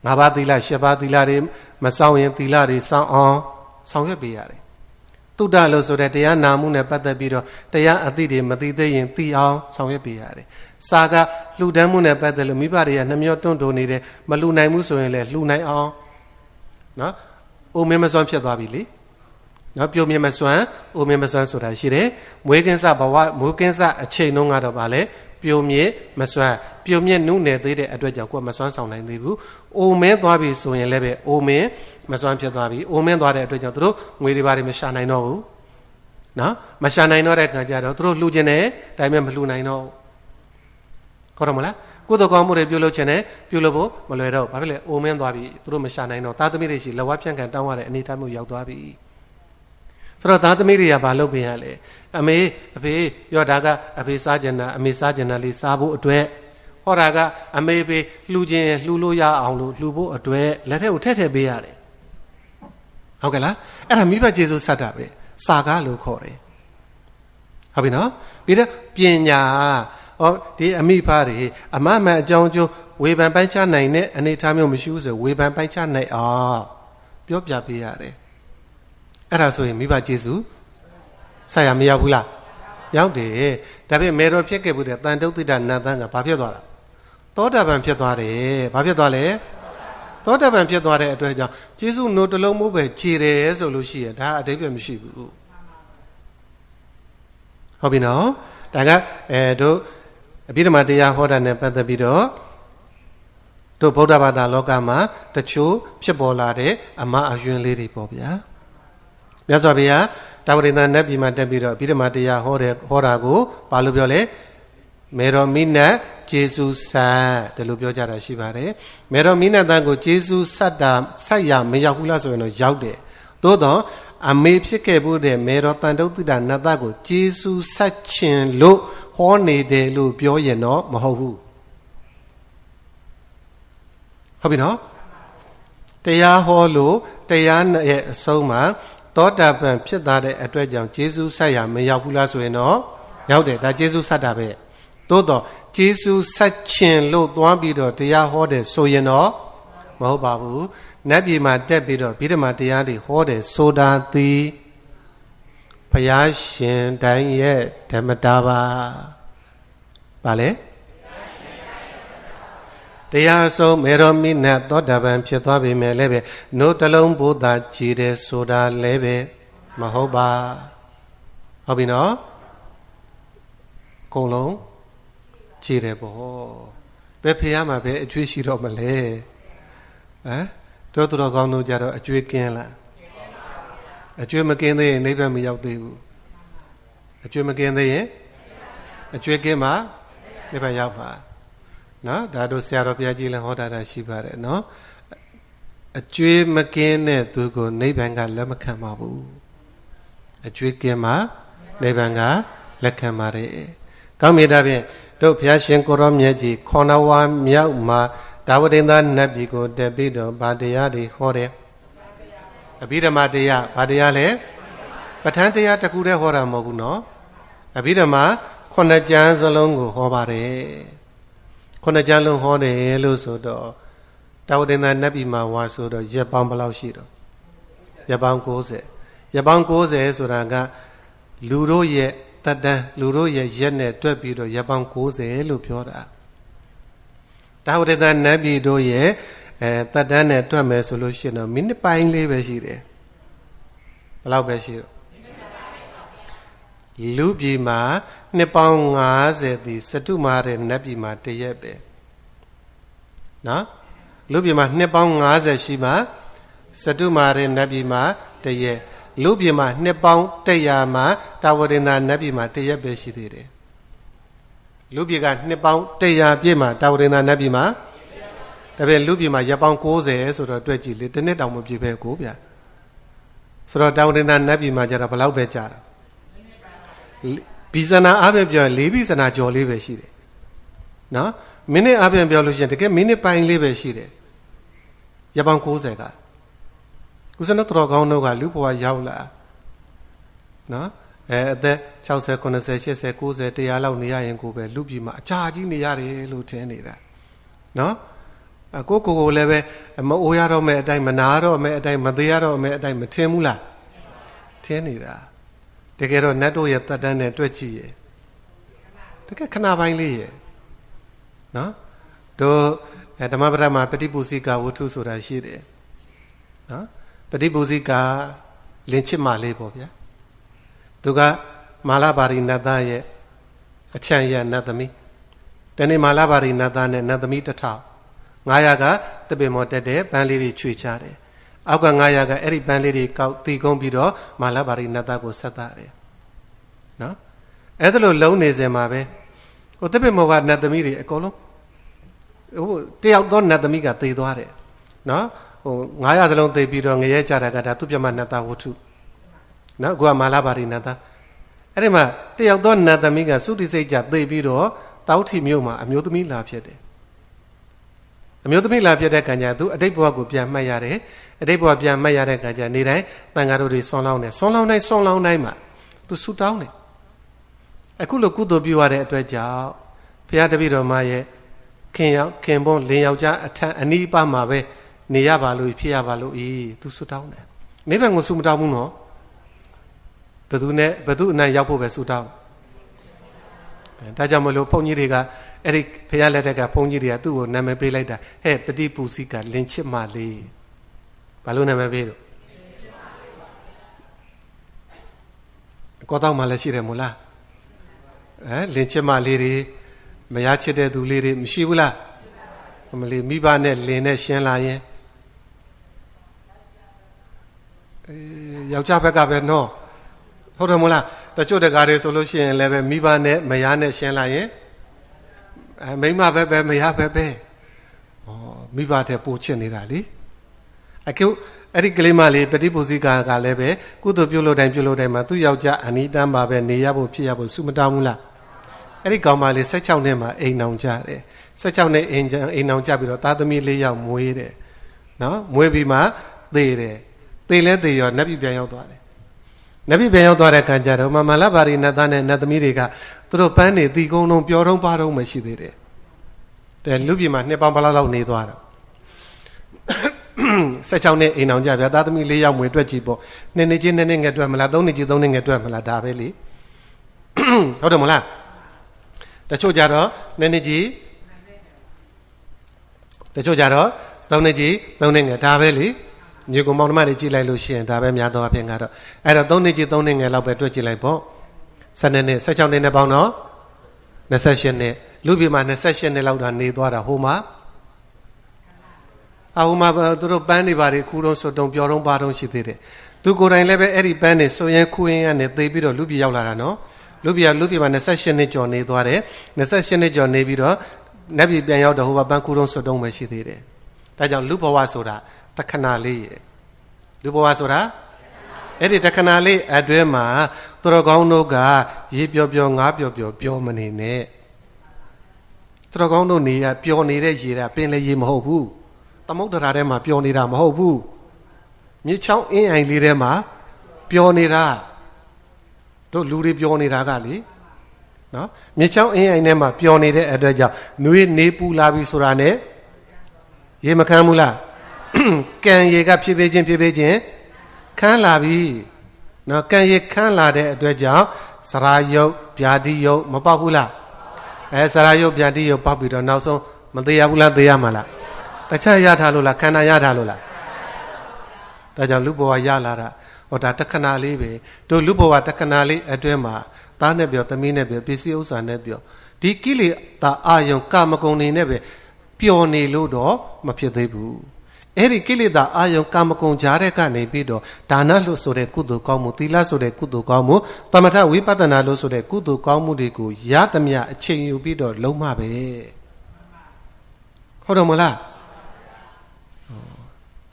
၅ပါးသီလ၈ပါးသီလတွေမစောင့်ရင်သီလတွေစောင့်အောင်ဆောင်ရွက်ပေးရတယ်တုဒ္ဒလို့ဆိုတဲ့တရားနာမှုနဲ့ပတ်သက်ပြီးတော့တရားအသိတွေမသိသေးရင်သိအောင်ဆောင်ရွက်ပေးရတယ်။စာကလှူဒန်းမှုနဲ့ပတ်သက်လို့မိဘတွေကနှမျောတွန့်တိုနေတယ်မလှူနိုင်ဘူးဆိုရင်လည်းလှူနိုင်အောင်နော်။အိုမင်းမစွမ်းဖြစ်သွားပြီလေ။နော်ပြုံးမြင့်မစွမ်းအိုမင်းမစွမ်းဆိုတာရှိတယ်။မွေးကင်းစဘဝမွေးကင်းစအချိန်တုန်းကတော့ဗာလေပြုံးမြင့်မစွမ်းပြုံးမြင့်နုနယ်သေးတဲ့အတွက်ကြောင့်ကိုယ်မစွမ်းဆောင်နိုင်သေးဘူး။အိုမင်းသွားပြီဆိုရင်လည်းပဲအိုမင်းမစွမ်းဖြစ်သွားပြီအိုမင်းသွားတဲ့အတွက်ကြောင့်သူတို့ငွေတွေဘာတွေမရှာနိုင်တော့ဘူးနော်မရှာနိုင်တော့တဲ့ခံကြတော့သူတို့လှူခြင်းနဲ့ဒါပေမဲ့မလှူနိုင်တော့ဟုတ်တယ်မလားကုသိုလ်ကောင်းမှုတွေပြုလုပ်ခြင်းနဲ့ပြုလုပ်ဖို့မလွယ်တော့ဘာဖြစ်လဲအိုမင်းသွားပြီသူတို့မရှာနိုင်တော့သားသမီးတွေရှိလက်ဝါးဖြန့်ခံတောင်းရတဲ့အနေအထားမျိုးရောက်သွားပြီဆိုတော့သားသမီးတွေကဘာလုပ်ပေးရလဲအမေအဖေရောဒါကအဖေစားခြင်းနဲ့အမေစားခြင်းနဲ့လေးစားဖို့အတွက်ဟောတာကအမေဖေလှူခြင်းလှူလို့ရအောင်လို့လှူဖို့အတွက်လက်ထက်ကိုထည့်ပေးရတယ်ဟုတ်ကဲ့လားအဲ့ဒါမိဘကျေးဇူးဆက်တာပဲစာကားလို့ခေါ်တယ်ဟုတ်ပြီနော်ပြီးတော့ပညာဟောဒီအမိဖားတွေအမမှန်အကြောင်းကျိုးဝေဖန်ပိုင်းခြားနိုင်တဲ့အနေအထားမျိုးမရှိဘူးဆိုဝေဖန်ပိုင်းခြားနိုင်အောင်ပြောပြပေးရတယ်အဲ့ဒါဆိုရင်မိဘကျေးဇူး ဆက်ရမရောက်ဘူးလားရောက်တယ်ဒါပေမဲ့မေတော်ဖြစ်ခဲ့ဘူးတဲ့တန်တုတ်တိတနတ်တန်းကဘာဖြစ်သွားတာသောတာပန်ဖြစ်သွားတယ်ဘာဖြစ်သွားလဲသောတာပန်ဖြစ်သွားတဲ့အတွက်ကြောင့်ကျေးဇူးနိုးတစ်လုံးမို့ပဲခြေတယ်ဆိုလို့ရှိရင်ဒါအဓိပ္ပာယ်မရှိဘူးဟုတ်ပြီနော်ဒါကတို့အဘိဓမ္မာတရားဟောတာနဲ့ပတ်သက်ပြီးတော့တို့ဗုဒ္ဓဘာသာလောကမှာတချို့ဖြစ်ပေါ်လာတဲ့အမှားအယွင်းလေးတွေပေါ့ဗျာမြတ်စွာဘုရားတာဝတိန်နတ်ပြည်မှာတက်ပြီးတော့အဘိဓမ္မာတရားဟောတာကိုဘာလို့ပြောလဲမေတော်မိနတ်ကျေးဇူးဆက်တယ်လို့ပြောကြတာရှိပါတယ်မေတော်မိနတ်တန်ကိုကျေးဇူးဆက်ရမရောက်ဘူးလားဆိုရင်တော့ရောက်တယ်သို့တော့အမေဖြစ်ခဲ့ဖို့တဲ့မေတော်တန်တုတ်တိတနတ်သားကိုကျေးဇူးဆက်ခြင်းလို့ဟောနေတယ်လို့ပြောရင်တော့မဟုတ်ဘူးဟုတ်ပြီနော်တရားဟောလို့တရားရဲ့အဆုံးမှာသောတာပန်ဖြစ်သွားတဲ့အတွက်ကြောင့်ကျေးဇူးဆက်ရမရောက်ဘူးလားဆိုရင်တော့ရောက်တယ်ဒါကျေးဇူးဆက်တာပဲသို့တော့ကျေးဇူးဆက်ခြင်းလို့သွားပြီးတော့တရားဟောတယ်ဆိုရင်တော့မဟုတ်ပါဘူးနတ်ပြည်မှာတက်ပြီးတော့ဗိဓမာတရားတွေဟောတယ်ဆိုတာသည်ဘုရားရှင်တိုင်းရဲ့ဓမ္မတာပါဗါလဲတရားဆုံးမေတော်မိနတ်သောတာပန်ဖြစ်သွားပြီမဲ့လည်းပဲနိုးတလုံးဘုဒ္ဓကြည်တယ်ဆိုတာလည်းပဲမဟုတ်ပါဟုတ်ပြီနော်အကုန်လုံးကြည်တယ်ပေါ့ဘယ်ဖះမှာပဲအကျွေးရှိတော့မလဲဟမ်တို့တော်ကောင်းတို့ကြတော့အကျွေးကင်းလားအကျွေးမကင်းသေးရင်နိဗ္ဗာန်မရောက်သေးဘူးအကျွေးမကင်းသေးရင်အကျွေးကင်းမှနိဗ္ဗာန်ရောက်ပါနော်ဒါတို့ဆရာတော်ဘုရားကြီးလည်းဟောတာရှိပါတယ်နော်အကျွေးမကင်းတဲ့သူကိုနိဗ္ဗာန်ကလက်မခံပါဘူးအကျွေးကင်းမှနိဗ္ဗာန်ကလက်ခံပါတယ်ကောင်းပြီဒါဖြင့်တို့ဘုရားရှင်ကိုရောမြတ်ကြီးခေါဏဝါမြောက်မှာဒါဝတိန်သားနတ်ပြည်ကိုတက်ပြီးတော့ဗာတရားတွေဟောတယ်အဘိဓမ္မာတရားဗာတရားလဲပဋ္ဌာန်းတရားတစ်ခုတည်းဟောတာမဟုတ်ဘူးနော်အဘိဓမ္မာ9ကျမ်းစလုံးကိုဟောပါတယ်9ကျမ်းလုံးဟောတယ်လို့ဆိုတော့ဒါဝတိန်သားနတ်ပြည်မှာဝါဆိုတော့ရက်ပေါင်းဘယ်လောက်ရှိတော့ရက်ပေါင်း90ရက်ပေါင်း90ဆိုတာကလူတို့ရဲ့တတန်းလူတို့ရဲ့ရက်နဲ့တွက်ပြီးတော့ရက်ပေါင်း90လို့ပြောတာဒါဝတိန်သားနတ်ပြည်တို့ရဲ့တတန်းနဲ့တွက်မယ်ဆိုလို့ရှိရင်တော့မိနစ်ပိုင်းလေးပဲရှိတယ်ဘယ်လောက်ပဲရှိတော့လူပြည်မှာနှစ်ပေါင်း90ဒီစတုမာတဲ့နတ်ပြည်မှာတရက်ပဲနော်လူပြည်မှာနှစ်ပေါင်း90ရှိမှစတုမာတဲ့နတ်ပြည်မှာတရက်လူပြည်မှာနှစ်ပေါင်း100မှာတာဝတိန်သားနတ်ပြည်မှာတရက်ပဲရှိသေးတယ်လူပြည်ကနှစ်ပေါင်း100ပြည့်မှာတာဝတိန်သားနတ်ပြည်မှာဒါပေမဲ့လူပြည်မှာရက်ပေါင်း90ဆိုတော့တွေ့ကြည့်လေတစ်နှစ်တောင်မပြည့်ပဲကိုဗျာဆိုတော့တာဝတိန်သားနတ်ပြည်မှာကျတော့ဘယ်လောက်ပဲကြာတာဘီဇနာအပြင်ပြော4ဘီဇနာကျော်လေးပဲရှိတယ်နော်မိနစ်အပြင်ပြောလို့ရှိရင်တကယ်မိနစ်ပိုင်းလေးပဲရှိတယ်ရက်ပေါင်း90ကကုသနတော်ကောင်းတို့ကလူဘဝရောက်လာနော်အသက်60 90 80 90 100လောက်နေရရင်ကိုပဲလူပြည်မှာအကြာကြီးနေရတယ်လို့ထင်နေတာနော်ကိုလည်းပဲမအိုးရတော့မဲ့အတိုင်းမနာတော့မဲ့အတိုင်းမသေးရတော့မဲ့အတိုင်းမထင်ဘူးလားထင်နေတာတကယ်တော့နတ်တို့ရဲ့တတ်တန်းနဲ့တွေ့ကြည့်ရဲ့တကယ်ခဏပိုင်းလေးရဲ့နော်တို့ဓမ္မပဒမှာပฏิပုစီကဝတ္ထုဆိုတာရှိတယ်နော်ပฏิပုစီကလင်ချစ်မလေးပေါ့ဗျာသူကမာလပါရိနတ်သားရဲ့အချမ်းရနတ်သမီးတနေ့မာလပါရိနတ်သားနဲ့နတ်သမီး900ကတပင်မောတက်တဲ့ပန်းလေးတွေချွေချတယ်အောက်က900ကအဲ့ဒီပန်းလေးတွေကောက်တီကုန်းပြီးတော့မာလပါရိနတ်သားကိုဆက်တာတယ်နော်အဲ့ဒါလိုလုံးနေစင်မှာပဲဟိုတပင်မောကနတ်သမီးတွေအကုန်လုံးဟိုတယောက်တော့နတ်သမီးကသေသွားတယ်နော်ဟို900စလုံးသေပြီးတော့ငရဲကြတာကဒါသူပြမနတ်သားဝတ္ထုနော်ကိုကမာလပါရိနတ်သားအဲ့ဒီမှာတယောက်တော့နတ်သမီးကသုတိစိတ်ကြသေပြီးတော့တောက်ထီမြို့မှာအမျိုးသမီးလာဖြစ်တယ်အမျိုးသမီးလာဖြစ်တဲ့ခံကြသူအတိတ်ဘဝကိုပြန်မှတ်ရတယ်အတိတ်ဘဝပြန်မှတ်ရတဲ့ခံကြနေတိုင်းတန်ဃာတို့တွေဆွန်လောင်းတယ်ဆွန်လောင်းတိုင်းမှာသူဆူတောင်းတယ်အခုလိုကုသိုလ်ပြုရတဲ့အတွက်ကြောင့်ဘုရားတပည့်တော်မရဲ့ခင်ပွန်းလင်ယောက်ျားအထံအနီးပါမှာပဲနေရပါလို့ဖြစ်ရပါလို့သူဆူတောင်းတယ်နိဗ္ဗာန်ကိုဆူမတောင်းဘူးနော် ဘသူနဲ့ဘသူအနံ့ရောက်ဖို့ပဲဆူတောင်းဒါကြောင့်မလို့ဘုန်းကြီးတွေကအဲ့ဒီဖရာလက်ထက်ကဘုန်းကြီးတွေကသူ့ကိုနာမည်ပေးလိုက်တာဟဲ့ပฏิပူဇိကလင်ချစ်မလေးဘာလို့နာမည်ပေးလို့ကောတောက်မှလည်းရှိတယ်မို့လားလင်ချစ်မလေးတွေမရချစ်တဲ့သူလေးတွေမရှိဘူးလားမလေးမိဘနဲ့လင်နဲ့ရှင်းလာရင်ယောက်ျားဘက်ကပဲနော်ဟုတ်တယ်မို့လားတချို့တကားတွေဆိုလို့ရှိရင်လည်းပဲမိဘနဲ့မယားနဲ့ရှင်းလာရင်မိန်းမပဲမယားပဲမိဘတဲ့ပို့ချစ်နေတာလေအခုအဲ့ဒီကလေးမလေးပฏิပူဇိကာကလည်းပဲကုသိုလ်ပြုလို့တိုင်းမှာသူ့ယောက်ျားအနိတမ်းပါပဲနေရဖို့ဖြစ်ရဖို့စုမတောင်းဘူးလားအဲ့ဒီကောင်မလေး16နှစ်မှာအိမ်အောင်ကြတယ်16နှစ်အိမ်အောင်ကြပြီးတော့သားသမီး4ယောက်မွေးတယ်နော်မွေးပြီးမှသေတယ်သေလဲသေရောနတ်ပြည်ပြန်ရောက်သွားတယ်နတ်ပြည်ပြန်ရောက်သွားတဲ့ခါကျတော့မလဘာရီနတ်သားနဲ့နတ်သမီးတွေကသူတို့ပန်းနေတီကုန်းလုံးပျော်တုံးပါတုံးမရှိသေးတယ်တဲ့လူပြည်မှာနှစ်ပေါင်းဘယ်လောက်နေသွားတော့16နှစ်အိမ်အောင်ကြဗျာသားသမီး4ယောက်မွေးတွက်ကြည့်ပေါ့2နှစ်ချင်း2နှစ်ငယ်တွက်မလား3နှစ်ချင်း3နှစ်ငယ်တွက်မလားဒါပဲလေဟုတ်တယ်မလားတချို့ကြတော့2နှစ်ကြီးတချို့ကြတော့3နှစ်ကြီး3နှစ်ငယ်ဒါပဲလေညီကောင်မောင်နှမတွေကြည့်လိုက်လို့ရှိရင်ဒါပဲများသောအဖြစ်ကတော့အဲ့တော့3နှစ်ကြီး3နှစ်ငယ်လောက်ပဲတွက်ကြည့်လိုက်ပေါ့12နှစ်16နှစ်နဲ့ပေါင်းတော့28နှစ်လူပြည်မှာ28နှစ်လောက်တာနေသွားတာဟိုမှာဟိုမှာသူတို့ပန်းနေပါတွေခူးတော့စွတ်တုံပျော်တုံးပါတုံးရှိသေးတယ်သူကိုယ်တိုင်လည်းပဲအဲ့ဒီပန်းနေဆိုရင်ခူးရင်ကနေသေပြီးတော့လူပြည်ရောက်လာတာနော်လူပြည်မှာ28နှစ်ကျော်နေသွားတယ်28နှစ်ကျော်နေပြီးတော့နတ်ပြည်ပြန်ရောက်တော့ဟိုမှာပန်းခူးတုံးစွတ်တုံးပဲရှိသေးတယ်ဒါကြောင့်လူဘဝဆိုတာတခဏလေးရလူဘဝဆိုတာအဲ့ဒီတခဏလေးအတွဲမှာသူတော်ကောင်းတို့ကရေပျော်ပျော်ငါးပျော်ပျော်ပြောမနေနဲ့သူတော်ကောင်းတို့နေရပျော်နေတဲ့ရေတာပင်လေရေမဟုတ်ဘူးသမုဒ္ဒရာထဲမှာပျော်နေတာမဟုတ်ဘူးမြစ်ချောင်းအင်းအိုင်လေးထဲမှာပျော်နေတာတို့လူတွေပျော်နေတာကလေနော်မြစ်ချောင်းအင်းအိုင်ထဲမှာပျော်နေတဲ့အတွက်ကြောင့်နှွေးနေပူလာပြီဆိုတာနဲ့ရေမခံဘူးလားကံရေကဖြည်းဖြည်းချင်းခန်းလာပြီနော်ကံရေခန်းလာတဲ့အတွက်ကြောင့်စရာယုတ်ဗျာတိယုတ်မပေါက်ဘူးလားစရာယုတ်ဗျာတိယုတ်ပေါက်ပြီးတော့နောက်ဆုံးမသေးရဘူးလားသေရမှာလားတခြားရထားလို့လားခန္ဓာရထားလို့လားဒါကြောင့်လူဘဝရလာတာဟောဒါတခဏလေးပဲတို့လူဘဝတခဏလေးအတွဲမှာသားနဲ့ပြောသမီးနဲ့ပြောပစ္စည်းဥစ္စာနဲ့ပြောဒီကိလေသာအာယုံကာမဂုဏ်တွေနဲ့ပဲပျော်နေလို့တော့မဖြစ်သေးဘူးအဲ့ဒီကိလေသာအာယုံကာမဂုဏ်ကြားတဲ့ကနေပြီးတော့ဒါနလို့ဆိုတဲ့ကုသိုလ်ကောင်းမှုသီလဆိုတဲ့ကုသိုလ်ကောင်းမှုသမထဝိပဿနာလို့ဆိုတဲ့ကုသိုလ်ကောင်းမှုတွေကိုရသမျှအချိန်ယူပြီးတော့လုံးမပဲဟုတ်တယ်မလား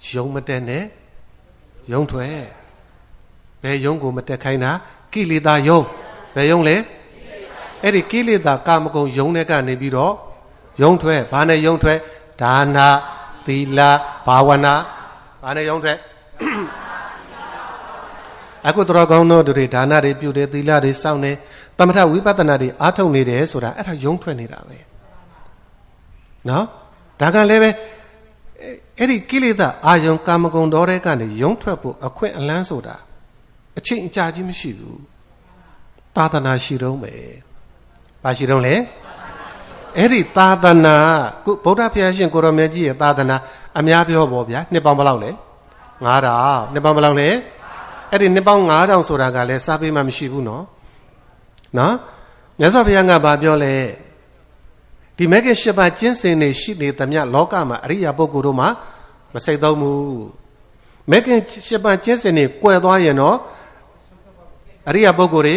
ယုံမတက်နဲ့ယုံထွဲဘယ်ယုံကိုမတက်ခိုင်းတာကိလေသာယုံဘယ်ယုံလဲအဲ့ဒီကိလေသာကာမဂုဏ်ယုံတဲ့ကနေပြီးတော့ယုံထွဲဘာနဲ့ယုံထွဲဒါနာသီလဘာဝနာဘာနဲ့ယုံထွဲအခုတော်ကောင်းတို့တွေဒါနတွေပြုတယ်သီလတွေစောင့်နေသမထဝိပဿနာတွေအားထုတ်နေတယ်ဆိုတာအဲ့ဒါယုံထွက်နေတာပဲနော်ဒါကလည်းပဲအဲ့ဒီကိလေသာအာယုံကာမဂုဏ်တော်တဲ့ကနေယုံထွက်ဖို့အခွင့်အလန်းဆိုတာအချိန်အကြာကြီးမရှိဘူးသာသနာရှိတော့မယ်ဘာရှိတော့လဲအဲ့ဒီသာသနာကုဗုဒ္ဓဘုရားရှင်ကိုရောမြတ်ကြီးရဲ့သာသနာအများပြောပေါ့ဗျာနှစ်ပေါင်းဘယ်လောက်လဲ9000နှစ်ပေါင်းဘယ်လောက်လဲအဲ့ဒီနှစ်ပေါင်း9000ဆိုတာကလည်းစာပေမှာမရှိဘူးနော်မြတ်စွာဘုရားကဘာပြောလဲဒီမဂ္ဂင်၈ပါးကျင့်စဉ်တွေရှိနေသမျှလောကမှာအရိယာပုဂ္ဂိုလ်တို့မှာမစိတ်သုံးဘူးမဂ္ဂင်၈ပါးကျင့်စဉ်တွေကွယ်သွားရင်တော့အရိယာပုဂ္ဂိုလ်တွေ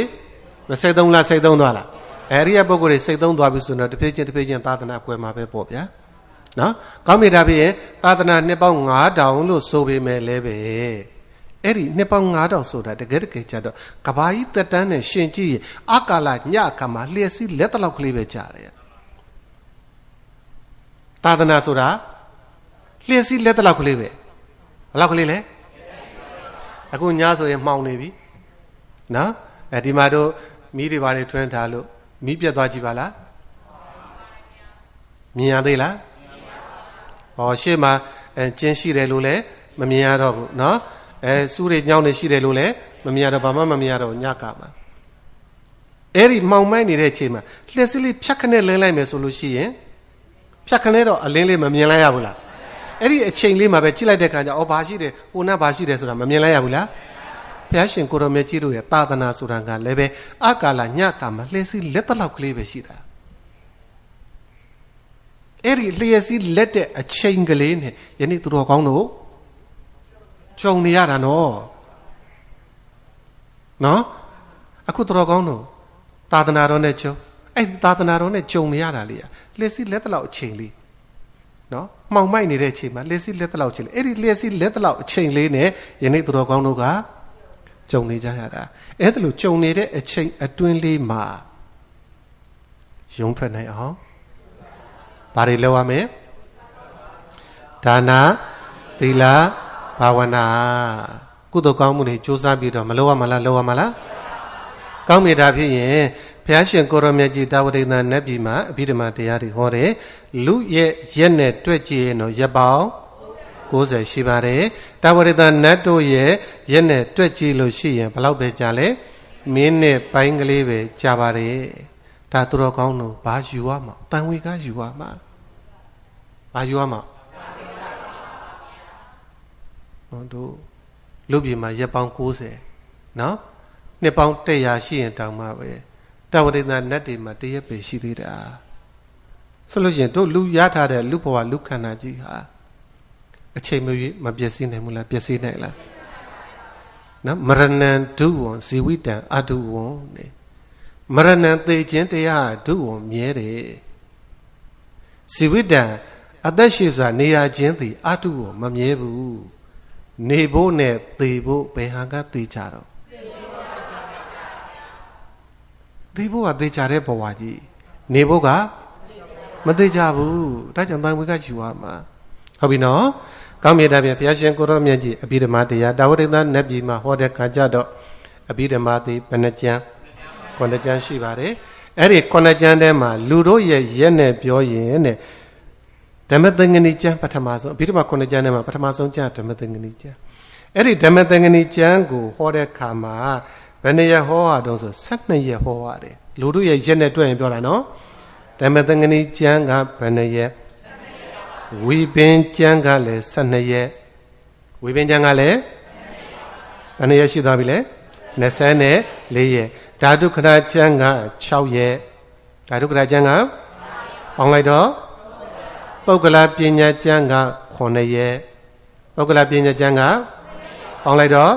မစိတ်သုံးလားစိတ်သုံးသွားလားအရိယာပုဂ္ဂိုလ်တွေစိတ်သုံးသွားပြီဆိုတော့တစ်ဖြည်းချင်းသာသနာကွယ်မှာပဲပေါ့ဗျာနော်ကောင်းပြီဒါဖြင့်သာသနာနှစ်ပေါင်း9000လို့ဆိုပေမဲ့လည်းပဲအဲ့ဒီနှစ်ပေါင်း9000ဆိုတာတကယ်ကြတော့ကဘာကြီးတက်တန်းနဲ့ရှင်ကြည့်ရင်အကာလညအခါမှာလျှက်စီးလက်တလောက်ကလေးပဲကြားတယ်သာသနာဆိုတာလျှက်စီးလက်တလောက်ကလေးပဲဘယ်လောက်ကလေးလဲအခုညဆိုရင်မှောင်နေပြီနော်ဒီမှာတို့မီးတွေဘာတွေထွန်းထားလို့မီးပြတ်သွားကြည့်ပါလားမြင်ရသေးလားဟောရှေ့မှာကျင်းရှိတယ်လို့လည်းမမြင်ရတော့ဘူးเนาะစူးတွေညောင်းနေရှိတယ်လို့လည်းမ မမြင်တော့ဘာမှမမြင်တော့ညကမှာအဲ့ဒီမောင်မိုက်နေတဲ့အချိန်မှာလျှက်စလေးဖြတ်ခနဲ့လဲလိုက်မယ်ဆိုလို့ရှိရင်ဖြတ်ခနဲ့တော့အလင်းလေးမမြင်လိုက်ရဘူးလားအဲ့ဒီအချိန်လေးမှာပဲကြည့်လိုက်တဲ့အခါကျအော်ဘာရှိတယ်ဟိုနားဘာရှိတယ်ဆိုတာမမြင်လိုက်ရဘူးလားဘုရားရှင်ကိုရောမြတ်ကြီးတို့ရဲ့သာသနာဆိုတာကလည်းပဲအကာလညကမှာလျှက်စည်းလက်တလောက်ကလေးပဲရှိတာအဲ့ဒီလျှက်စည်းလက်တဲ့အချိန်ကလေးနဲ့ယနေ့သူတော်ကောင်းတို့ကြုံနေရတာနော်အခုသူတော်ကောင်းတို့သာသနာတော်နဲ့ကြုံအဲ့ဒီသာသနာတော်နဲ့ကြုံနေရတာလေလျှက်စည်းလက်တလောက်အချိန်လေးနော်မှောင်မိုက်နေတဲ့အချိန်မှာလျှက်စည်းလက်တလောက်အချိန်လေးအဲ့ဒီလျှက်စည်းလက်တလောက်အချိန်လေးနဲ့ယနေ့သူတော်ကောင်းတို့ကကြုံနေကြရတာအဲ့ဒါလို့ကြုံနေတဲ့အချိန်အတွင်းလေးမှာရုံထွက်နိုင်အောင်ဘာတွေလုပ်ရမလဲဒါနာသီလဘာဝနာကုသိုလ်ကောင်းမှုတွေကြိုးစားပြီးတော့မလုပ်ရမလားလုပ်ရမလားကောင်းမြတ်တာဖြစ်ရင်ဘုရားရှင်ကိုရောမြတ်ကြီးတာဝတိန်သာနတ်ပြည်မှာအဘိဓမ္မာတရားတွေဟောတယ်လူရဲ့ရက်နဲ့တွက်ကြည့်ရင်တော့ရက်ပေါင်း90ရှိပါတယ်တာဝတိန်သာနတ်တို့ရဲ့ရက်နဲ့တွက်ကြည့်လို့ရှိရင်ဘယ်လောက်ပဲကြာလဲမင်းနဲ့ပိုင်းကလေးပဲကြာပါတယ်ဒါသူတော်ကောင်းတို့ဘာယူရမှာတန်ဝေကယူရမှာဘာယူရမှာတို့လူပြည်မှာရက်ပေါင်း90နော်နှစ်ပေါင်း100ရှိရင်တောင်မှပဲတာဝတိန်သာနတ်တွေမှာတရက်ပဲရှိသေးတာဆိုလို့ရှိရင်တို့လူရထားတဲ့လူဘဝလူခန္ဓာကြီးဟာအချိန်မပျက်စီးနိုင်ဘူးလားပျက်စီးနိုင်လားနော်မရဏံဒုဝံဇီဝိတံအတုဝံနေမရဏံသေခြင်းတရားဒုဝံမြဲတယ်ဇီဝိတံအသက်ရှိစွာနေရခြင်းသည်အတုဝံမမြဲဘူးနေဖို့နဲ့သေဖို့ဘယ်ဟာကသေချတော့သေဖို့ကသေချတဲ့ဘဝကြီးနေဖို့ကမသေချဘူးဒါကြောင့်တန်ဝေကယူရမှာဟုတ်ပြီနော်ကောင်းမြတ်တာပြန်ဘုရားရှင်ကိုရောမြတ်ကြီးအဘိဓမ္မာတရားတာဝတိန်သာနတ်ပြည်မှာဟောတဲ့ခါကျတော့အဘိဓမ္မာသည်ဘယ်နှကျမ်း9ကျမ်းရှိပါတယ်အဲ့ဒီ9ကျမ်းထဲမှာလူတို့ရဲ့ရက်နဲ့ပြောရင်တဲ့ဓမ္မသင်္ကနီကျမ်းပထမဆုံးအဘိဓမ္မာ9ကျမ်းထဲမှာပထမဆုံးကျမ်းဓမ္မသင်္ကနီကျမ်းအဲ့ဒီဓမ္မသင်္ကနီကျမ်းကိုဟောတဲ့ခါမှာဘယ်နှရက်ဟောရတော့ဆို12ရက်ဟောရတယ်လူတို့ရဲ့ရက်နဲ့တွေ့ရင်ပြောတာနော်ဓမ္မသင်္ကနီကျမ်းကဘယ်နှရက်ဝိပင်ကျမ်းကလည်း12ရက်ဝိပင်ကျမ်းကလည်းဘယ်နှရက်ရှိသွားပြီလဲ24ရက်ဓာတုခဏကျမ်းက6ရက်ဓာတုခဏကျမ်းကပေါင်းလိုက်တော့ပုဂ္ဂလပညာကျမ်းက9ရက်ပုဂ္ဂလပညာကျမ်းကပေါင်းလိုက်တော့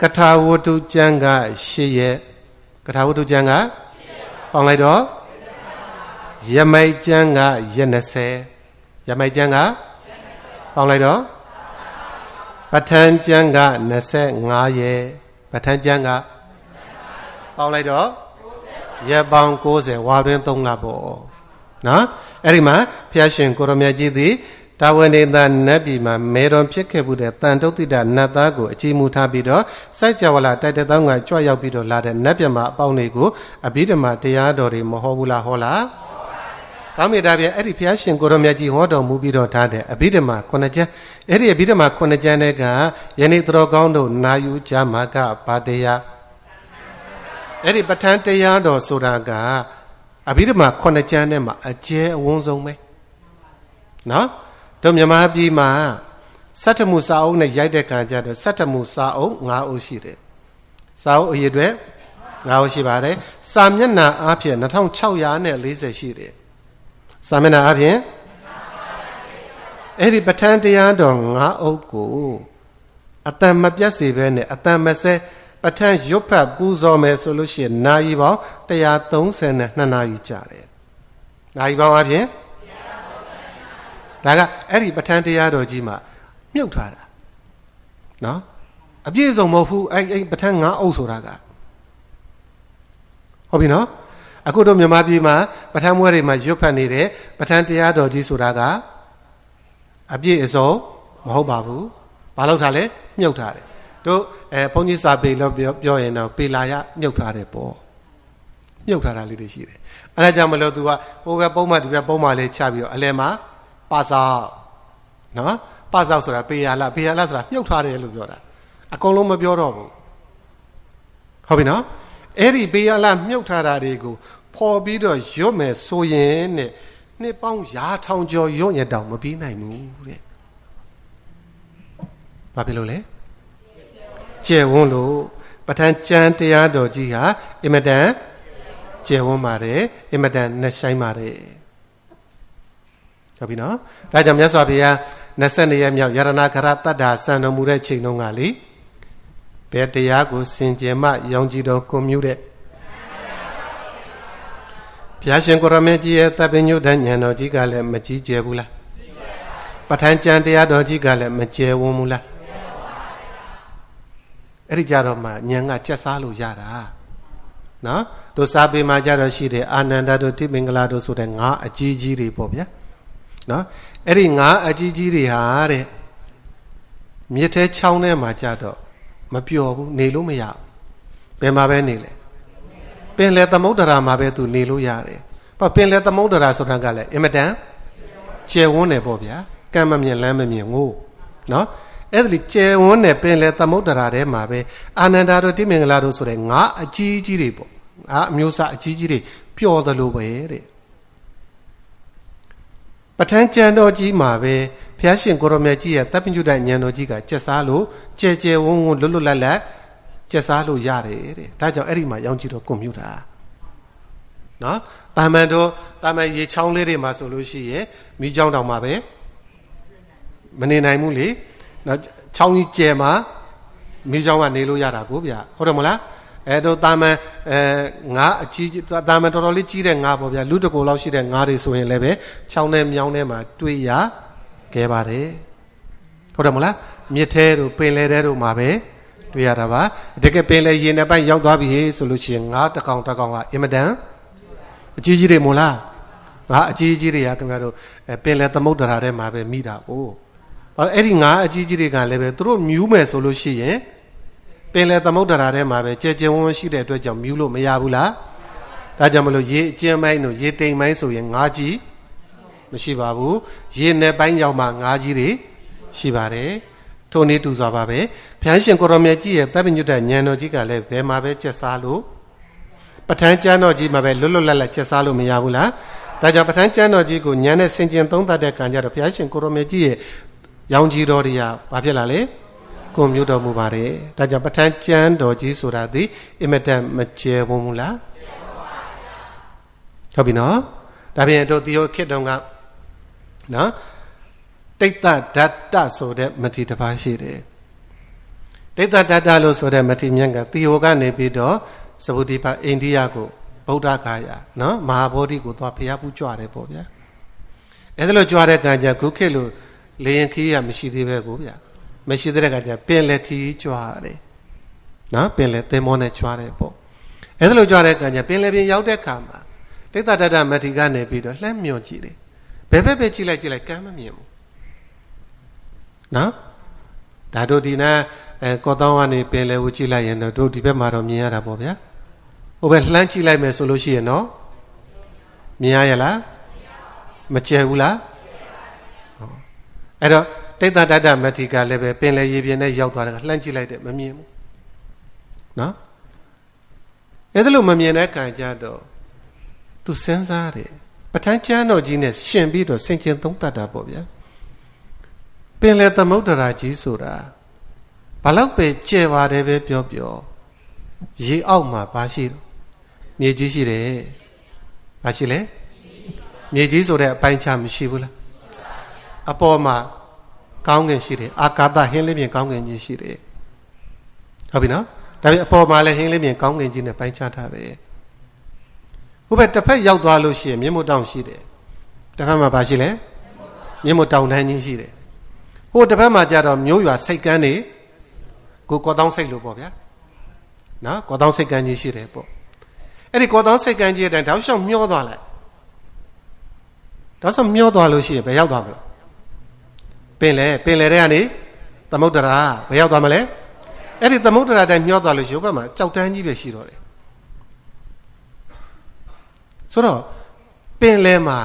ကထာဝတ္ထုကျမ်းက8ရက်ကထာဝတ္ထုကျမ်းကပေါင်းလိုက်တော့ယမိတ်ကျမ်းကရက်20ယမိတ်ကျမ်းကပေါင်းလိုက်တော့ပဋ္ဌာန်းကျမ်းက25ရက်ပဋ္ဌာန်းကျမ်းကပေါင်းလိုက်တော့ရက်ပေါင်း90ဝါတွင်3လပေါ့နော်အဲ့ဒီမှာဘုရားရှင်ကိုရောမြတ်ကြီးသည်တာဝတိန်သာနတ်ပြည်မှာမေတော်ဖြစ်ခဲ့မှုတဲ့တန်တုတ်တိတနတ်သားကိုအကြည်မူထားပြီးတော့စိုက်ကြဝဠာတိုက်တဲ့တောင်းကကြွရောက်ပြီးတော့လာတဲ့နတ်ပြမအပေါင်းတွေကိုအဘိဓမ္မာတရားတော်တွေမဟောဘူးလားဟောလားကောင်းမြတ်တာပြန်အဲ့ဒီဘုရားရှင်ကိုရောမြတ်ကြီးဟောတော်မူပြီးတော့ထားတဲ့အဘိဓမ္မာ9ကျမ်းအဲ့ဒီအဘိဓမ္မာ9ကျမ်းတွေကယနေ့သူတော်ကောင်းတို့နာယူကြမှာကဘာတရားအဲ့ဒီပဋ္ဌာန်းတရားတော်ဆိုတာကအဘိဓမ္မာ9ကျမ်းထဲမှာအကျယ်အဝန်းဆုံးပဲနော်တို့မြန်မာပြည်မှာစတ္ထမှုစာအုပ်နဲ့ရိုက်တဲ့ခံကြတော့စတ္ထမှုစာအုပ်9အုပ်ရှိတယ်စာအုပ်အရေအတွက်9အုပ်ရှိပါတယ်စာမျက်နှာအားဖြင့်2640ရှိတယ်စာမျက်နှာအားဖြင့်အဲ့ဒီပဋ္ဌာန်းတရားတော်9အုပ်ကိုအတန်မပြတ်စေဘဲနဲ့အတန်မစဲပဋ္ဌာန်းရွတ်ဖတ်ပူဇော်မယ်ဆိုလို့ရှိရင်နာရီပေါင်း132နာရီကြာတယ်နာရီပေါင်းအားဖြင့်ဒါကအဲ့ဒီပဋ္ဌာန်းတရားတော်ကြီးမှာမြုပ်ထားတာနော်အပြည့်စုံမဟုတ်ဘူးအဲ့ပဋ္ဌာန်း9အုပ်ဆိုတာကဟုတ်ပြီနော်အခုတို့မြန်မာပြည်မှာပဋ္ဌာန်းမွဲတွေမှာရွတ်ဖတ်နေတဲ့ပဋ္ဌာန်းတရားတော်ကြီးဆိုတာကအပြည့်အစုံမဟုတ်ပါဘူးဘာလို့ထားလဲမြုပ်ထားတယ်တို့ဘုန်းကြီးစာပေလို့ပြောရင်တော့ပေလာရမြုပ်ထားတယ်ပေါ့မြုပ်ထားတာလေးတွေရှိတယ်အဲ့ဒါကြောင့်မလို့ तू ကဟိုဘက်ပုံမှန်ဒီဘက်ပုံမှန်လေးချပြီးတော့အလဲမှာပါဆောက်နော်ပါဆောက်ဆိုတာပေရလာဆိုတာမြုပ်ထားတယ်လို့ပြောတာ အကုန်လုံးမပြောတော့ဘူးဟုတ်ပြီနော်အဲ့ဒီဘေးအလားမြုပ်ထားတာတွေကိုဖော်ပြီးတော့ရွတ်မယ်ဆိုရင်နဲ့နှစ်ပေါင်းရာထောင်ကျော်ရွတ်ရတောင်မပြီးနိုင်ဘူးတဲ့ဘာဖြစ်လို့လဲကျယ်ဝန်းလို့ပဋ္ဌာန်းကျမ်းတရားတော်ကြီးဟာအင်မတန်ကျယ်ဝန်းပါတယ်အင်မတန်နှဆိုင်ပါတယ်ဟုတ်ပြီနော်ဒါကြောင့်မြတ်စွာဘုရား22ရက်မြောက်ယရဏခရတတ္တာစံတော်မူတဲ့ချိန်တုန်းကလေဘယ်တရားကိုစင်ကြယ်မှယုံကြည်တော်ကိုမြူတဲ့ဘုရားရှင်ကိုရမေကြီးရဲ့တပ်ပညုဒ္ဒဉာဏ်တော်ကြီးကလည်းမကြီးကျယ်ဘူးလားပဋ္ဌာန်းကျမ်းတရားတော်ကြီးကလည်းမကျယ်ဝန်းဘူးလားအဲ့ဒီကြတော့မှဉာဏ်ကကျက်စားလို့ရတာနော်တို့စာပေမှာကြတော့ရှိတယ်အာနန္ဒတို့တိပင်္ဂလာတို့ဆိုတဲ့ငါအကြီးကြီးတွေပေါ့ဗျာနော်အဲ့ဒီငါအကြီးကြီးတွေဟာတဲ့မြစ်ထဲချောင်းထဲမှာကြတော့မပျော်ဘူးနေလို့မရဘူးဘယ်မှာပဲနေလဲပင်လယ်သမုဒ္ဒရာမှာပဲသူနေလို့ရတယ်ဘာပင်လယ်သမုဒ္ဒရာဆိုတာကလည်းအင်မတန်ကျယ်ဝန်းတယ်ပေါ့ဗျာကံမမြင်လမ်းမမြင်ငို့နော်အဲ့ဒီကျယ်ဝန်းတဲ့ပင်လယ်သမုဒ္ဒရာထဲမှာပဲအာနန္ဒာတို့တိမင်္ဂလာတို့ဆိုတဲ့ငါအကြီးကြီးတွေပေါ့အမျိုးသားအကြီးကြီးတွေပျော်တယ်လို့ပဲတဲ့ပဋ္ဌာန်းကျမ်းတော်ကြီးမှာပဲဘုရားရှင်ကိုရမေကြီးရဲ့တပ်ပညုဒ္ဒဉာဏ်တော်ကြီးကကျက်စားလို့ကျယ်ကျယ်ဝန်းဝန်းလွတ်လွတ်လပ်လပ်ကျက်စားလို့ရတယ်တဲ့ဒါကြောင့်အဲ့ဒီမှာရောင်းကြည့်တော့ကွန်ပျူတာနော်တာမန်တို့တာမန်ရေချောင်းလေးတွေမှာဆိုလို့ရှိရင်မိချောင်းတောင်မှာပဲမနေနိုင်ဘူးလေနော်ချောင်းကြီးကျယ်မှာမိချောင်းကနေလို့ရတာကိုဗျဟုတ်တယ်မလားအဲ့တော့တာမန်ငါအကြီးတာမန်တော်တော်လေးကြီးတဲ့ငါပေါ့ဗျလူတကူလောက်ရှိတဲ့ငါတွေဆိုရင်လည်းပဲချောင်းထဲမြောင်းထဲမှာတွေ့ရခဲ့ပါတယ်ဟုတ်တယ်မလားမြစ်ထဲတို့ပင်လယ်ထဲတို့မှာပဲတွေ့ရတာပါတကယ်ပင်လယ်ရေနဲ့ပိုင်းရောက်သွားပြီဆိုလို့ရှိရင်ငါတကောင်ကအင်မတန်အကြီးကြီးတွေမို့လားငါအကြီးကြီးတွေကခင်ဗျားတို့ပင်လယ်သမုဒ္ဒရာထဲမှာပဲမိတာ哦အဲ့ဒီငါအကြီးကြီးတွေကလည်းပဲသူတို့မြူးမယ်ဆိုလို့ရှိရင်ပင်လယ်သမုဒ္ဒရာထဲမှာပဲကြဲကြဲဝန်းဝန်းရှိတဲ့အတွက်ကြောင့်မြူးလို့မရဘူးလားဒါကြောင့်မလို့ရေအကျဉ်းပိုင်းတို့ရေတိမ်ပိုင်းဆိုရင်ငါးကြီးမရှိပါဘူးရေနယ်ပိုင်းရောက်မှငါးကြီးတွေရှိပါတယ်ထိုနည်းတူစွာပါပဲဘုရားရှင်ကိုရမေကြီးရဲ့တပ်ပညုတ္တဉာဏ်တော်ကြီးကလည်းဘယ်မှာပဲကျက်စားလို့ပဋ္ဌာန်းကျမ်းတော်ကြီးမှာပဲလွတ်လွတ်လပ်လပ်ကျက်စားလို့မရဘူးလားဒါကြောင့်ပဋ္ဌာန်းကျမ်းတော်ကြီးကိုဉာဏ်နဲ့ဆင်ခြင်သုံးသပ်တဲ့ကံကြတော့ဘုရားရှင်ကိုရမေကြီးရဲ့ရောင်ကြီးတော်တွေကဘာဖြစ်လာလဲကွန်မြူတော်မူပါတယ်ဒါကြောင့်ပဋ္ဌာန်းကျမ်းတော်ကြီးဆိုတာဒီအင်မတန်မကျယ်ဝန်းဘူးလားဟုတ်ပြီနော်ဒါပြင်တို့ဒီခေတ်တုန်းကနော်တိတ်တဓာတဆိုတဲ့မတိတစ်ပါးရှိတယ်တိတ်တဓာတလို့ဆိုတဲ့မတိမြတ်ကသီဟောကနေပြီးတော့သဗုဒ္ဓိပါအိန္ဒိယကိုဗုဒ္ဓဂါယနော်မဟာဗောဓိကိုသွားဖျားပူးကြွတယ်ပေါ့ဗျာအဲ့ဒါလို့ကြွတဲ့ကံကြခုခေတ်လို့လေရင်ခီးရမရှိသေးပဲကိုဗျာမရှိတဲ့ကံကြပင်လက်ခီးကြွတယ်နော်ပင်လက်သင်္ဘောနဲ့ကြွတယ်ပေါ့အဲ့ဒါလို့ကြွတဲ့ကံကြပင်လက်ပြင်ရောက်တဲ့ခါမှာတိတ်တဓာတမတိကနေပြီးတော့လှမ်းမြော်ကြည့်တယ်ဘယ်ဘက်ပဲကြည့်လိုက်ကမ်းမမြင်ဘူးနော်ဒါတို့ဒီနာကောတောင်းကနေပင်လယ်ကိုကြည့်လိုက်ရင်တော့တို့ဒီဘက်မှာတော့မြင်ရတာပေါ့ဗျာဟိုဘက်လှမ်းကြည့်လိုက်မယ်ဆိုလို့ရှိရင်တော့မြင်ရလားမကျဲဘူးလားအဲ့တော့တိတ်တဓာတမတိကလည်းပဲပင်လယ်ရေပြင်နဲ့ရောက်သွားတယ်လှမ်းကြည့်လိုက်တယ်မမြင်ဘူးနော်အဲ့ဒါလို့မမြင်တဲ့ခံကြတော့သူစဉ်းစားတယ်ပဋ္ဌာန်းကျမ်းတော်ကြီးနဲ့ရှင်ပြီးတော့ဆင်ခြင်သုံးသပ်တာပေါ့ဗျာပင်လယ်သမုဒ္ဒရာကြီးဆိုတာဘာလို့ပဲကျဲပါတယ်ပဲပြောရေအောက်မှာဘာရှိတော့မြေကြီးရှိတယ်ဘာရှိလဲမြေကြီးဆိုတဲ့အပိုင်းခြားမရှိဘူးလားအပေါ်မှာကောင်းကင်ရှိတယ်အာကာသဟင်းလေးပြင်ကောင်းကင်ကြီးရှိတယ်ဟုတ်ပြီနော်ဒါပေမဲ့အပေါ်မှာလည်းဟင်းလေးပြင်ကောင်းကင်ကြီးနဲ့ပိုင်းခြားထားတယ်ဟိုဘက်တစ်ဖက်ရောက်သွားလို့ရှိရင်မြင့်မို့တောင်ရှိတယ်တစ်ဖက်မှာဘာရှိလဲမြင့်မို့တောင်တန်းကြီးရှိတယ်ဟိုတစ်ဖက်မှာကြတော့မျိုးရွာစိတ်ကန်းနေကိုကောတောင်းစိတ်လို့ပေါ့ဗျာနော်ကောတောင်းစိတ်ကန်းကြီးရှိတယ်ပေါ့အဲ့ဒီကောတောင်းစိတ်ကန်းကြီးတဲ့အတိုင်းတောက်လျှောက်မျောသွားလိုက်တောက်လျှောက်မျောသွားလို့ရှိရင်ဘယ်ရောက်သွားမလဲပင်လေတဲ့ကနေသမုဒ္ဒရာဘယ်ရောက်သွားမလဲအဲ့ဒီသမုဒ္ဒရာတိုင်းမျောသွားလို့ရုပ်ဘက်မှာကြောက်တန်းကြီးပဲရှိတော့တယ်ဆိုတော့ပင်လဲမှာ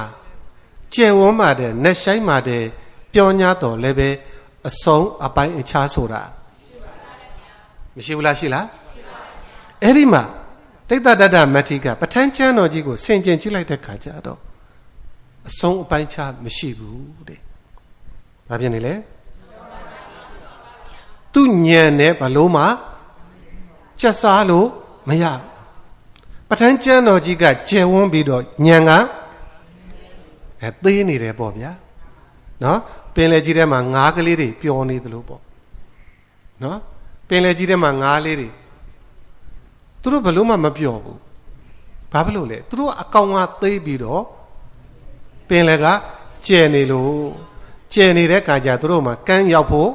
ကျယ်ဝန်းမှာတဲ့နှက်ဆိုင်မှာတဲ့ပျော်ညာတော်လည်းပဲအဆုံးအပိုင်းအခြားဆိုတာ မရှိဘူးလားရှိလားအဲ့ဒီမှာတိတ္တတတ္တမတ္ထိကပဋ္ဌာန်းကျမ်းတော်ကြီးကိုဆင်ခြင်ကြည့်လိုက်တဲ့ခါကျတော့အဆုံးအပိုင်းခြားမရှိဘူးတဲ့ဘာဖြစ်နေလဲသူညံနဲ့ဘလို့မှကျက်စားလို့မရပဋ္ဌာန်းကျမ်းတော်ကြီးကကျယ်ဝန်းပြီးတော့ညံကသေးနေတယ်ပေါ့ဗျာနော်ပင်လယ်ကြီးထဲမှာငါးကလေးတွေပျော်နေသလိုပေါ့နော်ပင်လယ်ကြီးထဲမှာငါးလေးတွေသူတို့ဘလို့မှမပျော်ဘူးဘာဖြစ်လို့လဲသူတို့အကောင်ကသေးပြီးတော့ပင်လယ်ကကျယ်နေလို့ကျယ်နေတဲ့အခါကျသူတို့မှကမ်းရောက်ဖို့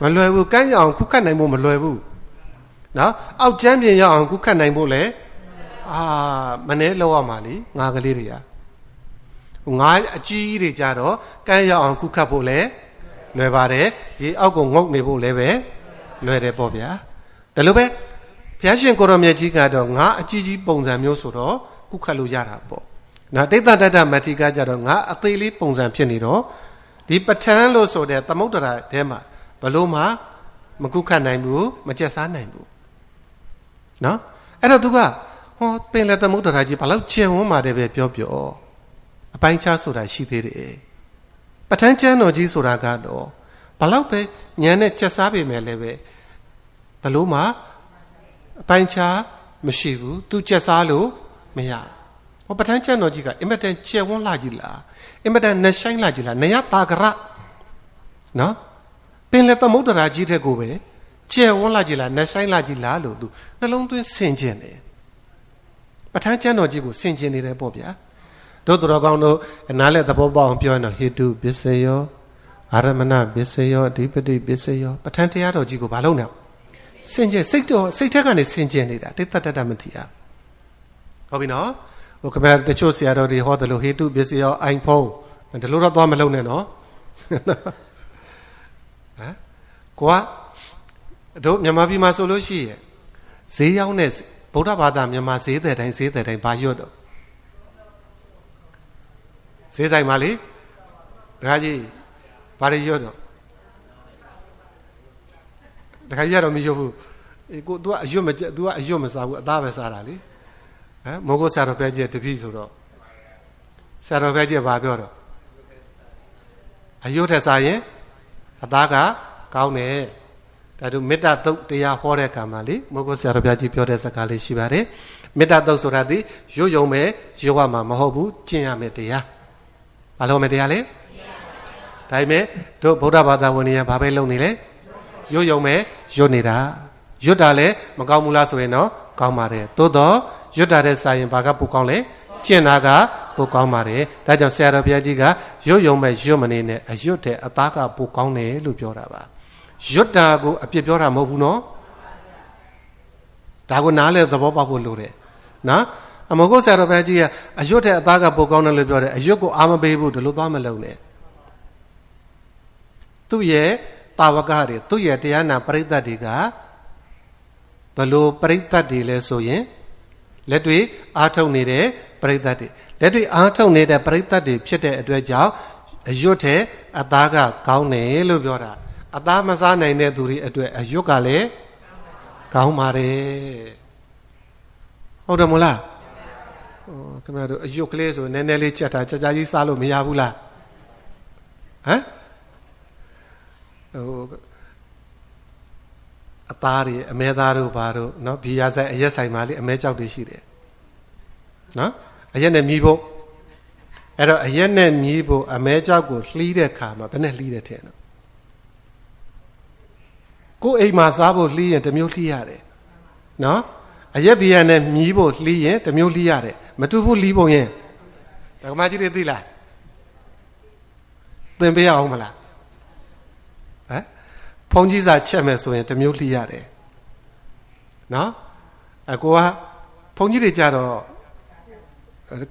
မလွယ်ဘူးကမ်းရောက်အောင်ခုခတ်နိုင်ဖို့မလွယ်ဘူးနော်အောက်ကျမ်းပြင်ရောက်အောင်ခုခတ်နိုင်ဖို့လေမနှဲလောက်ရမှာလीငါးကလေးတွေကငါးအကြီးတွေကြတော့ကမ်းရောက်အောင်ခုခတ်ဖို့လေလွယ်ပါတယ်ရေအောက်ကိုငုတ်နေဖို့လည်းပဲလွယ်တယ်ပေါ့ဗျာဒါလိုပဲဘုရားရှင်ကိုရောမြတ်ကြီးကတော့ငါအကြီးကြီးပုံစံမျိုးဆိုတော့ခုခတ်လို့ရတာပေါ့နော်တိတ္တတတ္တမတ္ထိကကြတော့ငါအသေးလေးပုံစံဖြစ်နေတော့ဒီပဋ္ဌာန်းလို့ဆိုတဲ့သမုဒ္ဒရာထဲမှာဘလို့မှမခုခတ်နိုင်ဘူးမကျက်စားနိုင်ဘူးနော်အဲ့တော့သူကဟောပင်လေသမုဒ္ဒရာကြီးဘာလို့ကျယ်ဝန်းပါတယ်ပဲပြောအပိုင်းခြားဆိုတာရှိသေးတယ်ပဋ္ဌာန်းကျမ်းတော်ကြီးဆိုတာကတော့ဘာလို့ပဲဉာဏ်နဲ့ကျက်စားပေမဲ့လည်းပဲဘလို့မှအပိုင်းခြားမရှိဘူးသူကျက်စားလို့မရဟောပဋ္ဌာန်းကျမ်းတော်ကြီးကအင်မတန်ကျယ်ဝန်းလာကြီးလားအင်မတန်နှဆိုင်လာကြီးလားနယတာကရနော်ပင်လေသမုဒ္ဒရာကြီးတဲ့ကိုပဲကျယ်ဝန်းလာကြီးလားနှဆိုင်လာကြီးလားလို့သူနှလုံးသွင်းဆင်ခြင်တယ်ပဋ္ဌာန်းကျမ်းတော်ကြီးကိုဆင်ခြင်နေတယ်ပေါ့ဗျာတို့တော်ကောင်းတို့နားလဲသဘောပေါက်အောင်ပြောရင်တော့ဟေတုပစ္စယောအာရမဏပစ္စယောအဓိပတိပစ္စယောပဋ္ဌာန်းတရားတော်ကြီးကိုဘာလုပ်နေဆင်ခြင်စိတ်ထက်ကနေဆင်ခြင်နေတာတိတ္တတတ္တမတ္ထိဟုတ်ပြီနော်ဟိုကမ္ဘာတချို့ဆရာတော်တွေဟောတယ်လို့ဟေတုပစ္စယောအိုင်ဖုံးဒီလိုတော့သွားမလုပ်နဲ့နော်ဟမ်ကိုကတို့မြန်မာပြည်မှာဆိုလို့ရှိရဲ့ဈေးရောက်တဲ့ဗုဒ္ဓဘာသာမြန်မာဈေးတဲ့တိုင်းဘာရွတ်တော့ဈေးတိုင်းမှာလေဒါကြီးဘာတွေရွတ်တော့တခါကြီးတော့မရွတ်ဘူးကို तू ကအရွတ်မကျ तू ကအရွတ်မစားဘူးအသားပဲစားတာလေဟမ်မိုးကိုဆရာတော်ပဲကျတပည့်ဆိုတော့ဆရာတော်ပဲကျဘာပြောတော့အရွတ်ထက်စားရင်အသားကကောင်းတယ်ဒါတို့မေတ္တာသုတ်တရားဟောတဲ့အခါမှာလေမိုးကိုဆရာတော်ဘုရားကြီးပြောတဲ့စကားလေးရှိပါတယ်မေတ္တာသုတ်ဆိုတာဒီရွတ်ယုံပဲရွတ်ရမှာမဟုတ်ဘူးကျင့်ရမယ်တရားဘာလို့မယ်တရားလဲဒါပေမဲ့တို့ဗုဒ္ဓဘာသာဝင်တွေကဘာပဲလုပ်နေလဲရွတ်ယုံပဲရွတ်နေတာရွတ်တာလည်းမကောင်းဘူးလားဆိုရင်တော့ကောင်းပါတယ်သို့တော့ရွတ်တာတဲ့စာရင်ဘာကပိုကောင်းလဲကျင့်တာကပိုကောင်းပါတယ်ဒါကြောင့်ဆရာတော်ဘုရားကြီးကရွတ်ယုံပဲရွတ်မနေနဲ့အရွတ်တဲ့အသားကပိုကောင်းတယ်လို့ပြောတာပါရွတ်တာကိုအပြစ်ပြောတာမဟုတ်ဘူးနော်ဒါကိုနားလဲသဘောပေါက်ဖို့လိုတယ်နော်အမဟုတ်ဆရာတော်ဘုရားကြီးကအရွတ်တဲ့အသားကပိုကောင်းတယ်လို့ပြောတယ်အရွတ်ကိုအာမပေးဘူးဒီလိုသွားမလုပ်နဲ့သူ့ရဲ့တာဝကတွေသူ့ရဲ့တရားနာပရိသတ်တွေကဘလို့ပရိသတ်တွေလဲဆိုရင်လက်တွေအားထုတ်နေတဲ့ပရိသတ်တွေလက်တွေအားထုတ်နေတဲ့ပရိသတ်တွေဖြစ်တဲ့အတွက်ကြောင့်အရွတ်တဲ့အသားကကောင်းတယ်လို့ပြောတာအသားမစားနိုင်တဲ့သူတွေအတွက်အရွတ်ကလည်းကောင်းပါတယ်ဟုတ်တယ်မို့လားခင်ဗျားတို့အရွတ်ကလေးဆိုနည်းနည်းလေးချက်တာကြာကြီးစားလို့မရဘူးလားဟမ်အသားတွေအမဲသားတို့ဘာတို့เนาะဘီယာဆိုင်အရက်ဆိုင်မှာလေအမဲကြောက်တွေရှိတယ်เนาะအရက်နဲ့မြည်ဖို့အဲ့တော့အရက်နဲ့မြည်ဖို့အမဲကြောက်ကိုလှီးတဲ့ခါမှာဘယ်နဲ့လှီးတယ်ထဲနော်ကိုယ်အိမ်မှာစားဖို့လှီးရင်တစ်မျိုးလှီးရတယ်เนาะအရက်ဘီယာနဲ့မြည်ဖို့လှီးရင်တစ်မျိုးလှီးရတယ်မတူဘူးလှီးပုံရင်ဒကမကြီးတွေသိလားသင်ပေးရအောင်မလားဟမ်ဖုန်ကြီးစာချက်မယ်ဆိုရင်တစ်မျိုးလှီးရတယ်နော်အကိုကဖုန်ကြီးတွေကြတော့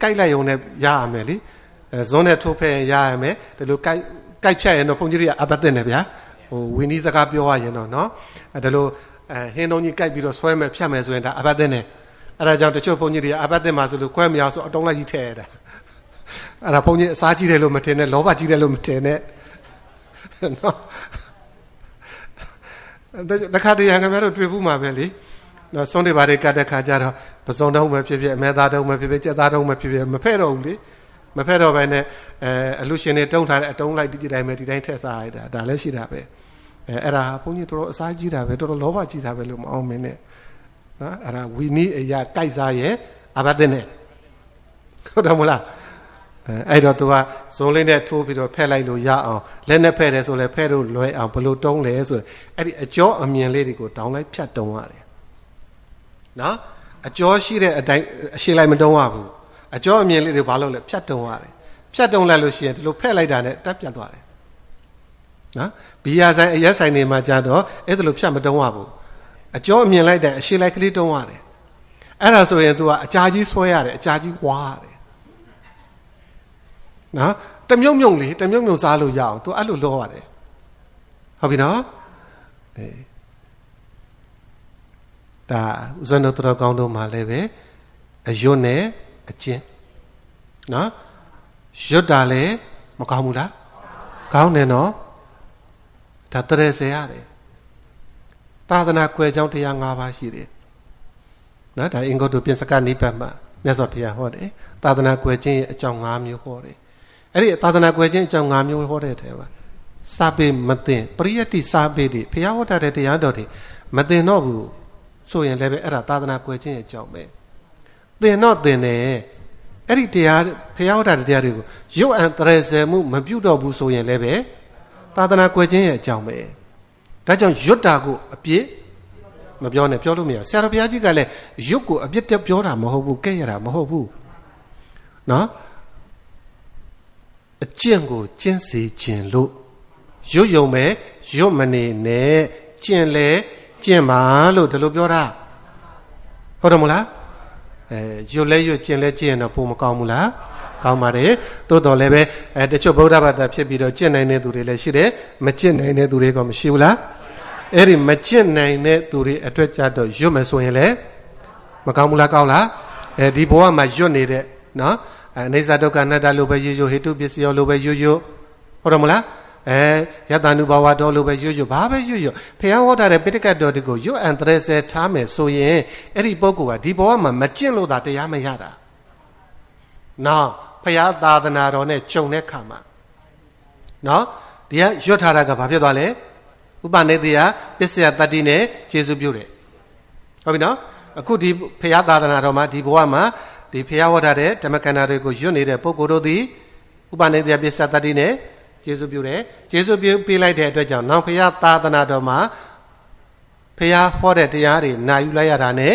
ကြိုက်လိုက်ရုံနဲ့ရရမယ်လေဇွန်းနဲ့ထိုးဖဲရရမယ်ဒီလိုကြိုက်ဖြတ်ရင်တော့ဖုန်ကြီးတွေကအပတ်သက်နေဗျာဟိုဝင်းဒီစကားပြောရရင်တော့နော်ဒီလိုဟင်းတုံးကြီးကြိုက်ပြီးတော့ဆွဲမယ်ဖြတ်မယ်ဆိုရင်ဒါအပတ်သက်နေအဲ့ဒါကြောင့်တချို့ဖုန်ကြီးတွေကအပတ်သက်မှာဆိုလို့ခွဲမရဆိုအတုံးလိုက်ကြီးထည့်ရတာအဲ့ဒါဖုန်ကြီးအစားကြီးတယ်လို့မထင်နဲ့လောဘကြီးတယ်လို့မထင်နဲ့နော် တခါတည်းခင်ဗျားတို့တွေ့ဘူးမှာပဲလေနော်စွန့်တွေဘာတွေကတ်တဲ့ခါကျတော့ပစုံတုံးမဖြစ်ဖြစ်အမဲသားတုံးမဖြစ်ဖြစ်ကြက်သားတုံးမဖြစ်ဖြစ်မဖဲ့တော့ဘူးလေမဖဲ့တော့ဘဲနဲ့အလူရှင်တွေတုံးထားတဲ့အတုံးလိုက်ဒီတိုင်းပဲဒီတိုင်းထက်စားရတာဒါလည်းရှိတာပဲအဲ့ဒါဘုန်းကြီးတော်တော်အစားကြီးတာပဲတော်တော်လောဘကြီးတာပဲလို့မအောင်မင်းနဲ့နော်အဲ့ဒါဝီနီးအရာကြိုက်စားရဲ့အဘတဲ့နဲ့ဟုတ်တယ်မလားအဲ့တော့သူကဇုံလေးနဲ့ထိုးပြီးတော့ဖဲ့လိုက်လို့ရအောင်လက်နဲ့ဖဲ့တယ်ဆိုလဲဖဲ့လို့လွယ်အောင်ဘလို့တုံးလဲဆိုအဲ့ဒီအကျော်အမြင်လေးတွေကိုတောင်းလိုက်ဖြတ်တုံးရတယ်နော်အကျော်ရှိတဲ့အတိုင်းအရှိလိုက်မတုံးရဘူးအကျော်အမြင်လေးတွေဘာလို့လဲဖြတ်တုံးရတယ်ဖြတ်တုံးလိုက်လို့ရှိရင်ဒီလိုဖဲ့လိုက်တာနဲ့တက်ပြတ်သွားတယ်နော်ဘီယာဆိုင်အရက်ဆိုင်တွေမှာကြတော့အဲ့ဒါလိုဖြတ်မတုံးရဘူးအကျော်အမြင်လိုက်တဲ့အရှိလိုက်ကလေးတုံးရတယ်အဲ့ဒါဆိုရင် तू ကအကြာကြီးဆွဲရတယ်အကြာကြီးဝါရတယ်နော်တမြုံမြုံလေးတမြုံမြုံစားလို့ရအောင် तू အဲ့လိုလောရတယ်ဟုတ်ပြီနော်ဒါဥဇဏတော်ကောင်းတို့မှာလည်းပဲအယွတ်နဲ့အကျင့်နော်ရွတ်တာလည်းမကောင်းဘူးလားကောင်းတယ်နော်ဒါတရေစေရတယ်သာသနာကွယ်ကြောင်းတရား၅ပါးရှိတယ်နော်ဒါအင်္ဂုတ္တပြင်စကနိဗ္ဗာန်မှာမြတ်စွာဘုရားဟောတယ်သာသနာကွယ်ခြင်းရဲ့အကြောင်း၅မျိုးဟောတယ်အဲ့ဒီသာသနာကွယ်ခြင်းအကြောင်း၅မျိုးဟောတဲ့အထဲမှာစာပေမသိပရိယတ္တိစာပေတွေဘုရားဟောတဲ့တရားတော်တွေမသိတော့ဘူးဆိုရင်လည်းပဲအဲ့ဒါသာသနာကွယ်ခြင်းရဲ့အကြောင်းပဲသင်တော့သင်တယ်အဲ့ဒီတရားဘုရားဟောတဲ့တရားတွေကိုရုပ်အံတရေစေမှုမပြုတော့ဘူးဆိုရင်လည်းပဲသာသနာကွယ်ခြင်းရဲ့အကြောင်းပဲဒါကြောင့်ရွတ်တာကိုအပြစ်မပြောနဲ့ပြောလို့မရဆရာတော်ဘုရားကြီးကလည်းရွတ်ကိုအပြစ်တက်ပြောတာမဟုတ်ဘူးကဲ့ရတာမဟုတ်ဘူးနော်အကျင့်ကိုကျင့်စေခြင်းလို့ရွတ်ယုံမဲ့ရွတ်မနေနဲ့ကျင့်လဲကျင့်ပါလို့ဒီလိုပြောတာဟုတ်တယ်မလားရွတ်လဲရွတ်ကျင့်လဲကျင့်တော့ပုံမကောင်းဘူးလားကောင်းပါတယ်တိုးတော်လည်းပဲတချို့ဗုဒ္ဓဘာသာဖြစ်ပြီးတော့ကျင့်နိုင်တဲ့သူတွေလည်းရှိတယ်မကျင့်နိုင်တဲ့သူတွေကမရှိဘူးလားအဲ့ဒီမကျင့်နိုင်တဲ့သူတွေအတွက်ကြတော့ရွတ်မယ်ဆိုရင်လည်းမကောင်းဘူးလားကောင်းလားဒီဘဝမှာရွတ်နေတဲ့နော်အိဋ္ဌဒုက္ခအနတ္တလို့ပဲရွတ်ရွတ်ဟိတုပစ္စယောလို့ပဲရွတ်ရွတ်ဟုတ်တယ်မလားယတ ानु ဘာဝတော်လို့ပဲရွတ်ရွတ်ဘာပဲရွတ်ရွတ်ဖះဟောထားတဲ့ပိဋကတ်တော်တွေကိုရွတ်အံတရေဆဲထားမယ်ဆိုရင်အဲ့ဒီပုဂ္ဂိုလ်ကဒီဘဝမှာမကျင့်လို့သာတရားမရတာနော်ဖះသာသနာတော်နဲ့ကြုံတဲ့ခါမှာနော်ဒီကရွတ်ထားတာကဘာဖြစ်သွားလဲဥပနိသေယပစ္စယတတ္တိနဲ့ကျေစုပြုတယ်ဟုတ်ပြီနော်အခုဒီဖះသာသနာတော်မှာဒီဘဝမှာဒီဖះဟောထားတဲ့ဓမ္မကန္တာတွေကိုရွတ်နေတဲ့ပုဂ္ဂိုလ်တို့သည်ဥပနိသေယပစ္စယတတ္တိနဲ့ကျေစုပြုတယ်ကျေစုပြုပေးလိုက်တဲ့အတွက်ကြောင့်နောက်ဖះသာသနာတော်မှာဖះဟောတဲ့တရားတွေနာယူလိုက်ရတာနဲ့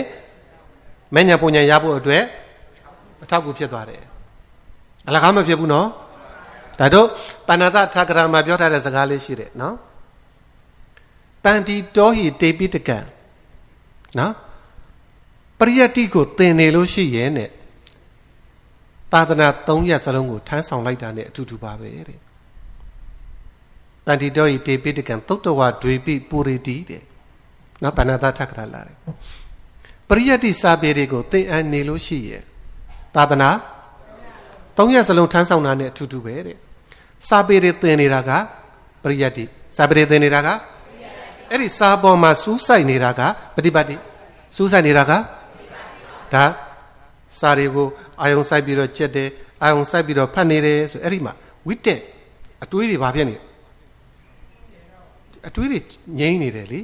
မဉ္ဇဉ်ပူဉ္ဇဉ်ရဖို့အတွက်အထောက်အကူဖြစ်သွားတယ်အလကားမဖြစ်ဘူးနော်ဒါတို့ပဏာတထာဂရမှာပြောထားတဲ့စကားလေးရှိတယ်နော်တန်တီတောဟိတေပိတကံနော်ပရိယတ္တိကိုသင်နေလို့ရှိရင်တဲ့သာသနာ3ရပ်စလုံးကိုထမ်းဆောင်လိုက်တာနဲ့အတူတူပါပဲတဲ့တန်တီတောဟိတေပိတကံသုတ္တဝဒွေပိပုရိတိတဲ့နော်ပဏာတထာဂရလာတယ်ပရိယတ္တိစာပေတွေကိုသင်အပ်နေလို့ရှိရင်သာသနာ3ရပ်စလုံးထမ်းဆောင်တာနဲ့အတူတူပဲတဲ့စာပေတွေသင်နေတာကပရိယတ္တိစာပေတွေသင်နေတာကအဲ့ဒီစာပေါ်မှာစူးစိုက်နေတာကပฏิပတ်တိစူးစိုက်နေတာကဒါစာတွေကိုအာယုံစိုက်ပြီးတော့ကျက်တယ်အာယုံစိုက်ပြီးတော့ဖတ်နေတယ်ဆိုအဲ့ဒီမှာဝိတက်အတွေးတွေဘာဖြစ်နေအတွေးတွေငြိမ့်နေတယ်လေ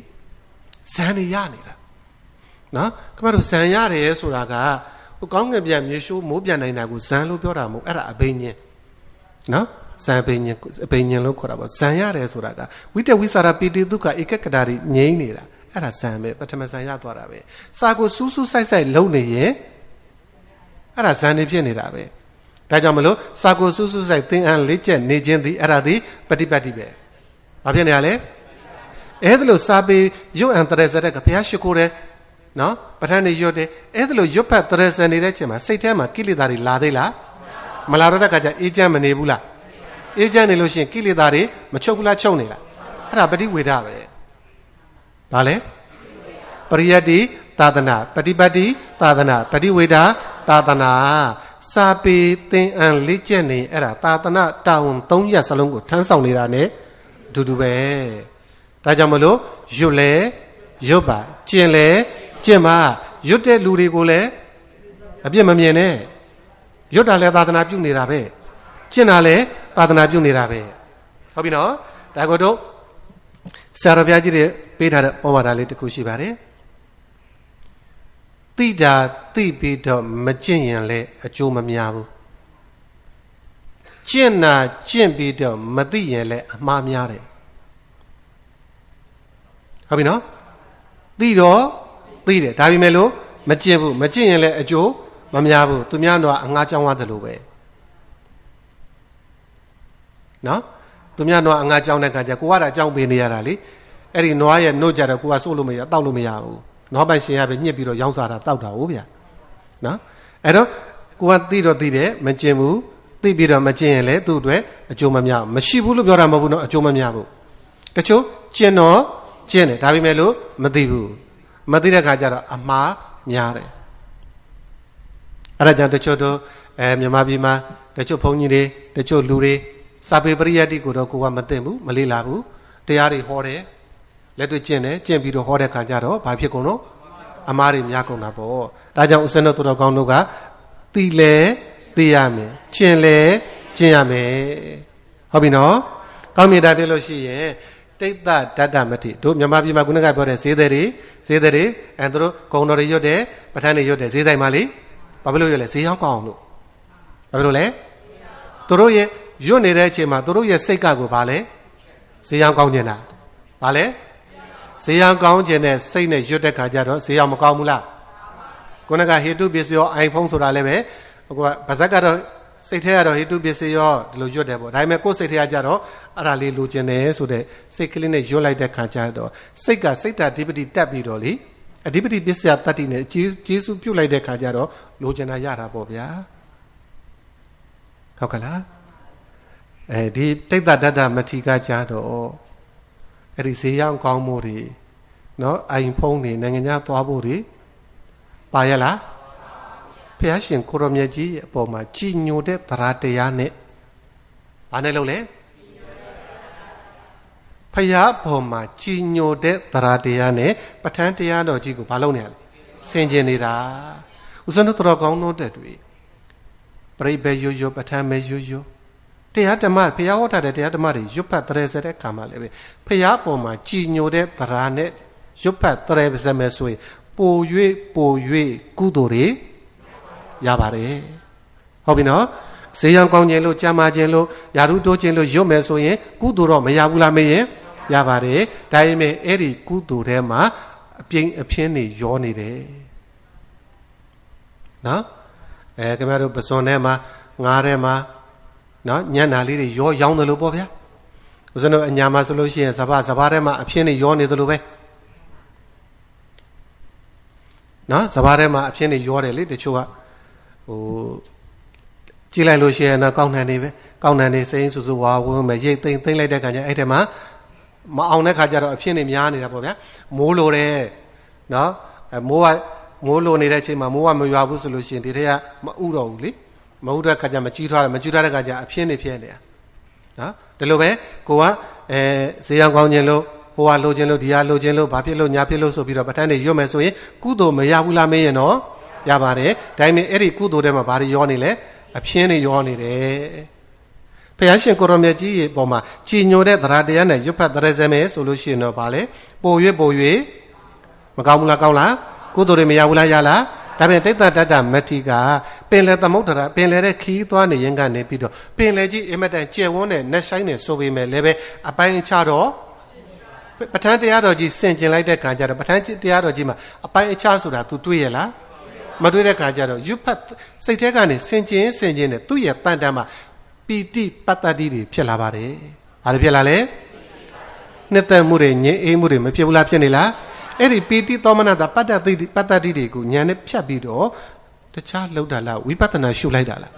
ဇန်တွေရနေတာနော်ခင်ဗျားတို့ဇန်ရတယ်ဆိုတာကဟိုကောင်းငယ်ပြန်မြေရှိုးမိုးပြန်နိုင်တာကိုဇန်လို့ပြောတာမဟုတ်အဲ့ဒါအဘိညာဉ်နော်ဇန်အဘိညာဉ်လို့ခေါ်တာပေါ့ဇန်ရတယ်ဆိုတာကဝိတက်ဝိစာရပိတိဒုက္ခဧကကတာတွေငြိမ့်နေတာအဲ့ဒါဇန်ပဲပထမဇန်ရသွားတာပဲစာကိုစူးစူးစိုက်စိုက်လုံနေရင်အဲ့ဒါဇန်နေဖြစ်နေတာပဲဒါကြောင့်မလို့စာကိုစူးစူးစိုက်သင်အန်းလေးချက်နေခြင်းသည်အဲ့ဒါသည်ပฏิပတ်တိပဲဘာဖြစ်နေရလဲအဲ့ဒါလို့စာပေရုပ်အံတရေစတဲ့ကဘုရားရှိခိုးတယ်နော်ပဋ္ဌာန်းတွေရွတ်တယ်အဲ့ဒါလို့ရွတ်ဖတ်တရေစနေတဲ့ချိန်မှာစိတ်ထဲမှာကိလေသာတွေလာသေးလားမလာတော့တဲ့ကကြအေးချမ်းမနေဘူးလားအေးချမ်းနေလို့ရှိရင်ကိလေသာတွေမချုပ်ဘူးလားချုပ်နေလားအဲ့ဒါပฏิဝေဒပဲဘာလဲပရိယတ္တိသာသနာပฏิပတ်တိသာသနာပฏิဝေဒသာသနာစာပေသင်အံလေးချက်နေအဲ့ဒါသာသနာတာဝန်3ရပ်စလုံးကိုထမ်းဆောင်နေတာ ਨੇ အတူတူပဲ ဒါကြောင့်မလို့ရွတ်လဲရွတ်ပါကျင့်လဲကျင့်ပါရွတ်တဲ့လူတွေကိုလည်းအပြစ်မမြင်နဲ့ရွတ်တာလည်းသာသနာပြုနေတာပဲကျင့်တာလည်းသာသနာပြုနေတာပဲဟုတ်ပြီနော်ဒါကိုတို့ဆရာတော်ဘုရားကြီးတွေပေးထားတဲ့ဩဝါဒလေးတစ်ခုရှိပါတယ်တိတာသိပြီးတော့မကျင့်ရင်လည်းအကျိုးမများဘူးကျင့်တာကျင့်ပြီးတော့မသိရင်လည်းအမှားများတယ်ဟုတ်ပြီနော်သိတော့သိတယ်ဒါပေမဲ့လို့မကျင့်ဘူးမကျင့်ရင်လည်းအကျိုးမများဘူးသူများတော့အငှားကြောင်းရတယ်လို့ပဲနော်သူများတော့အငှားကြောင်းတဲ့ခါကျကိုကတော့အကြောင်းပေးနေရတာလေအဲ့ဒီနွားရဲ့နှုတ်ကြတော့ကိုကစိုးလို့မရတောက်လို့မရဘူးနွားပိုင်ရှင်ရပဲညှစ်ပြီးတော့ရောင်းစားတာတောက်တာဟုတ်ဗျာနော်အဲ့တော့ကိုကသိတော့သိတယ်မကျင့်ဘူးသိပြီးတော့မကျင့်ရင်လည်းသူ့အတွက်အကျိုးမများမရှိဘူးလို့ပြောတာမဟုတ်ဘူးနော်အကျိုးမများဘူးတချို့ကျင့်တော့ကျင့်တယ်ဒါပေမဲ့လို့မသိဘူးမသိတဲ့ခါကျတော့အမှားများတယ်အဲ့ဒါကြောင့်တချို့တို့မြန်မာပြည်မှာတချို့ဘုန်းကြီးတွေတချို့လူတွေစာပေပရိယတ်တိကိုတော့ကိုကမသိဘူးမလေ့လာဘူးတရားတွေဟောတယ်လက်တွေ့ကျင့်တယ်ကျင့်ပြီးတော့ဟောတဲ့ခါကျတော့ဘာဖြစ်ကုန်လို့အမှားတွေများကုန်တာပေါ့ဒါကြောင့်ဦးဇင်းတို့တော်ကောင်းတို့ကသိလဲသိရမယ်ကျင့်လဲကျင့်ရမယ်ဟုတ်ပြီနော်ကောင်းမြတ်တာပြလို့ရှိရင်တိတ်တဓာတမတိတို့မြန်မာပြည်မှာခုနကပြောတဲ့ဈေးသည်တွေသူတို့ဂုံတော်တွေရွတ်တယ်ပဋ္ဌာန်းတွေရွတ်တယ်ဈေးဆိုင်မှာလေဘာဖြစ်လို့ရွတ်လဲဈေးရောက်ကောင်းလို့ဘာဖြစ်လို့လဲသူတို့ရဲ့ရွတ်နေတဲ့အချိန်မှာသူတို့ရဲ့စိတ်ကကိုဘာလဲဈေးရောက်ကောင်းကျင်တာဘာလဲဈေးရောက်ကောင်းကျင်တဲ့စိတ်နဲ့ရွတ်တဲ့ခါကျတော့ဈေးရောက်မကောင်းဘူးလားခုနကဟေတုပစ္စယောအိုင်ဖုန်းဆိုတာလည်းပဲဟိုကဗဇက်ကတော့စိတ်ထဲကတော့ဟေတုပစ္စယောဒီလိုရွတ်တယ်ပေါ့ဒါပေမဲ့ကိုယ်စိတ်ထဲကကြတော့အဲ့ဒါလေးလိုချင်တယ်ဆိုတဲ့စိတ်ကလေးနဲ့ရွတ်လိုက်တဲ့ခါကျတော့စိတ်ကစိတ်ဓာတ်ဓိပတိတက်ပြီးတော့လေအဓိပတိပစ္စယတတ္တိနဲ့ကျေစုပြုတ်လိုက်တဲ့ခါကျတော့လိုချင်တာရတာပေါ့ဗျာဟုတ်ကလားဒီတိတ်တဓာတမတိကကြတော့အဲ့ဒီဈေးရောက်ကောင်းမှုတွေနော်အိုင်ဖုန်းတွေနိုင်ငံခြားသွားဖို့တွေပါရလားဖះရှင်ကိုရမြတ်ကြီးအပေါ်မှာကြည်ညိုတဲ့တရားတရားနဲ့ဘာနဲ့လုပ်လဲဖះပေါ်မှာကြည်ညိုတဲ့တရားတရားနဲ့ပဋ္ဌာန်းတရားတော်ကြီးကိုဘာလုပ်နေရလဲဆင်ကျင်နေတာဥစ္စနတော်ကောင်းတို့တဲ့တွေပြိဘေယွယွပဋ္ဌာန်းမေယွယွတရားဓမ္မဖះဟောထားတဲ့တရားဓမ္မတွေရွတ်ဖတ်တရေစတဲ့ခါမှလည်းပဲဖះပေါ်မှာကြည်ညိုတဲ့တရားနဲ့ရွတ်ဖတ်တရေစမယ်ဆိုရင်ပို၍ကုသိုလ်တွေရပါတယ်ဟုတ်ပြီနော်ဈေးရောင်ကောင်းခြင်းလို့ကြမ်းမာခြင်းလို့ယာရုတိုးခြင်းလို့ရွတ်မယ်ဆိုရင်ကုသိုလ်တော့မရဘူးလားမေးရင်ရပါတယ်ဒါပေမဲ့အဲ့ဒီကုသိုလ်ထဲမှာအပြင်းအပြင်းတွေရောနေတယ်နော်ခင်ဗျားတို့ပစွန်ထဲမှာငါးထဲမှာနော်ညံ့တာလေးတွေရောင်းတယ်လို့ပေါ့ဗျာဦးဇင်းတို့အညာမှာဆိုလို့ရှိရင်စဘာထဲမှာအပြင်းတွေရောနေတယ်လို့ပဲနော်စဘာထဲမှာအပြင်းတွေရောတယ်လေတချို့ကဟိုကြည့်လိုက်လို့ရှိရင်တော့ကောင်းတယ်နေပဲကောင်းတယ်နေစိမ့်ဆူဆူဝါဝန်းမဲ့ရိတ်သိမ့်လိုက်တဲ့ခါကျအဲ့ထဲမှာမအောင်တဲ့ခါကျတော့အဖြစ်နေများနေတာပေါ့ဗျာမိုးလိုတယ်နော်မိုးလိုနေတဲ့အချိန်မှာမိုးကမရွာဘူးဆိုလို့ရှိရင်ဒီထက်ကမဥတော့ဘူးလေမဥတဲ့ခါကျမကြီးထွားတယ်မကြီးထွားတဲ့ခါကျအဖြစ်နေဖြစ်နေတာနော်ဒီလိုပဲကိုကဈေးရောင်ကောင်းခြင်းလို့ဟိုကလိုခြင်းလို့ဒီကလိုခြင်းလို့ဘာဖြစ်လို့ညာဖြစ်လို့ဆိုပြီးတော့ပဋ္ဌာန်းတွေရွတ်မယ်ဆိုရင်ကုသိုလ်မရဘူးလားမေးရင်တော့ရပါတယ်ဒါပေမဲ့အဲ့ဒီကုသိုလ်ထဲမှာဘာတွေရောနေလဲအပြင်းတွေရောနေတယ်ဘုရားရှင်ကိုရမြတ်ကြီးရဲ့ပေါ်မှာကြည်ညိုတဲ့တရားတရားနဲ့ရွတ်ဖတ်တရဇမဲဆိုလို့ရှိရင်တော့ဗာလေပို၍မကောင်းဘူးလားကောင်းလားကုသိုလ်တွေမရဘူးလားရလားဒါပြန်တိတ်တတ္တမတိကပင်လေသမုဒ္ဒရာပင်လေတဲ့ခီးသွားနေရင်ကနေပြီးတော့ပင်လေကြီးအင်မတန်ကျယ်ဝန်းတဲ့နက်ဆိုင်နဲ့ဆိုပေမဲ့လည်းပဲအပိုင်းအခြားတော့ပဋ္ဌာန်းတရားတော်ကြီးဆင်ကျင်လိုက်တဲ့ခါကျတော့ပဋ္ဌာန်းတရားတော်ကြီးမှာအပိုင်းအခြားဆိုတာ तू တွေ့ရလားမတွေ့တဲ့ခါကျတော့ရွတ်ဖတ်စိတ်ထဲကနေဆင်ကျင်နဲ့သူ့ရဲ့တန်တမ်းမှာပီတိပတ္တတိတွေဖြစ်လာပါတယ်။ဘာတွေဖြစ်လာလဲ။နှစ်သက်မှုတွေငြိမ်းအေးမှုတွေမဖြစ်ဘူးလားဖြစ်နေလား။အဲ့ဒီပီတိသောမနတာပတ္တတိတွေကိုဉာဏ်နဲ့ဖြတ်ပြီးတော့တခြားလောက်တာလားဝိပဿနာရှုလိုက်တာလား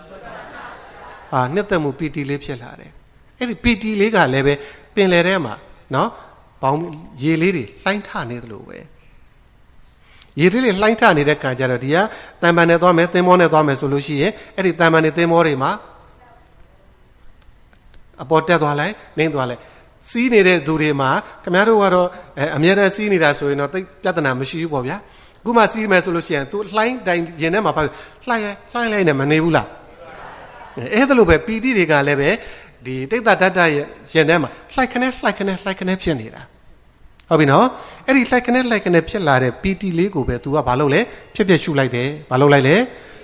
။နှစ်သက်မှုပီတိလေးဖြစ်လာတယ်။အဲ့ဒီပီတိလေးကလည်းပဲပင်လယ်ထဲမှာနော်ပေါင်းရေလေးတွေလှိုင်းထနေသလိုပဲ။ရေလေးတွေလှိုင်းထနေတဲ့ကံကြတော့ဒီကတန်ပန်နဲ့သွားမယ်သင်္ဘောနဲ့သွားမယ်ဆိုလို့ရှိရင်အဲ့ဒီတန်ပန်နဲ့သင်္ဘောတွေမှာအပေါ်တက်သွားလိုက်နှင်းသွားလိုက် စီးနေတဲ့သူတွေမှာခင်ဗျားတို့ကတော့အမြဲတမ်းစီးနေတာဆိုရင်တော့သိပြဿနာမရှိဘူးပေါ့ဗျာခုမှစီးမယ်ဆိုလို့ရှိရင် तू လှိုင်းတိုင်ရင်ထဲမှာပါလှိုင်းလိုက်နေမနေဘူးလားအဲ့ဒါလိုပဲပီတိတွေကလည်းပဲဒီတိတ်တတတရဲ့ရင်ထဲမှာလှိုက်ခနဲ့ဖြစ်နေတာဟုတ်ပြီနော်အဲ့ဒီလှိုက်ခနဲ့ဖြစ်လာတဲ့ပီတိလေးကိုပဲ तू ကဘာလုပ်လဲဖြစ်ရှုလိုက်တယ်ဘာလုပ်လိုက်လဲ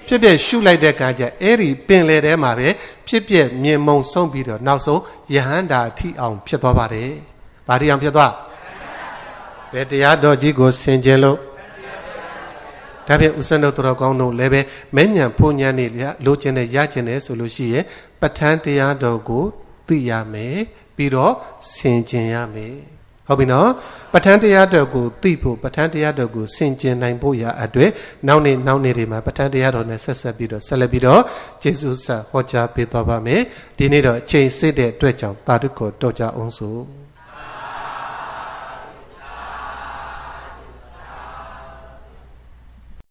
ဖြစ်ရှုလိုက်တဲ့အခါကျအဲ့ဒီပင်လေထဲမှာပဲဖြစ်မြင်မုံဆုံးပြီးတော့နောက်ဆုံးယဟန္တာအထိအောင်ဖြစ်သွားပါတယ်ဘာတိအောင်ဖြစ်သွားဘယ်တရားတော်ကြီးကိုဆင်ခြင်လို့ဒါဖြင့်ဥစ္စံတို့တော်ကောင်းတို့လည်းပဲမဲညံဖုန်ညံနေလိုချင်တဲ့ရချင်တယ်ဆိုလို့ရှိရင်ပဋ္ဌာန်းတရားတော်ကိုသိရမယ်ပြီးတော့ဆင်ခြင်ရမယ်ဟုတ်ပြီနော်ပဋ္ဌာန်းတရားတော်ကိုသိဖို့ပဋ္ဌာန်းတရားတော်ကိုဆင်ခြင်နိုင်ဖို့ရအတွက်နောက်နေ့တွေမှာပဋ္ဌာန်းတရားတော်နဲ့ဆက်ပြီးတော့ဆက်လက်ပြီးတော့ကျေးဇူးဆက်ဟောကြားပေးသွားပါမယ်ဒီနေ့တော့အချိန်စစ်တဲ့အတွက်ကြောင့်တာဓုကိုတော်ကြအောင်စို့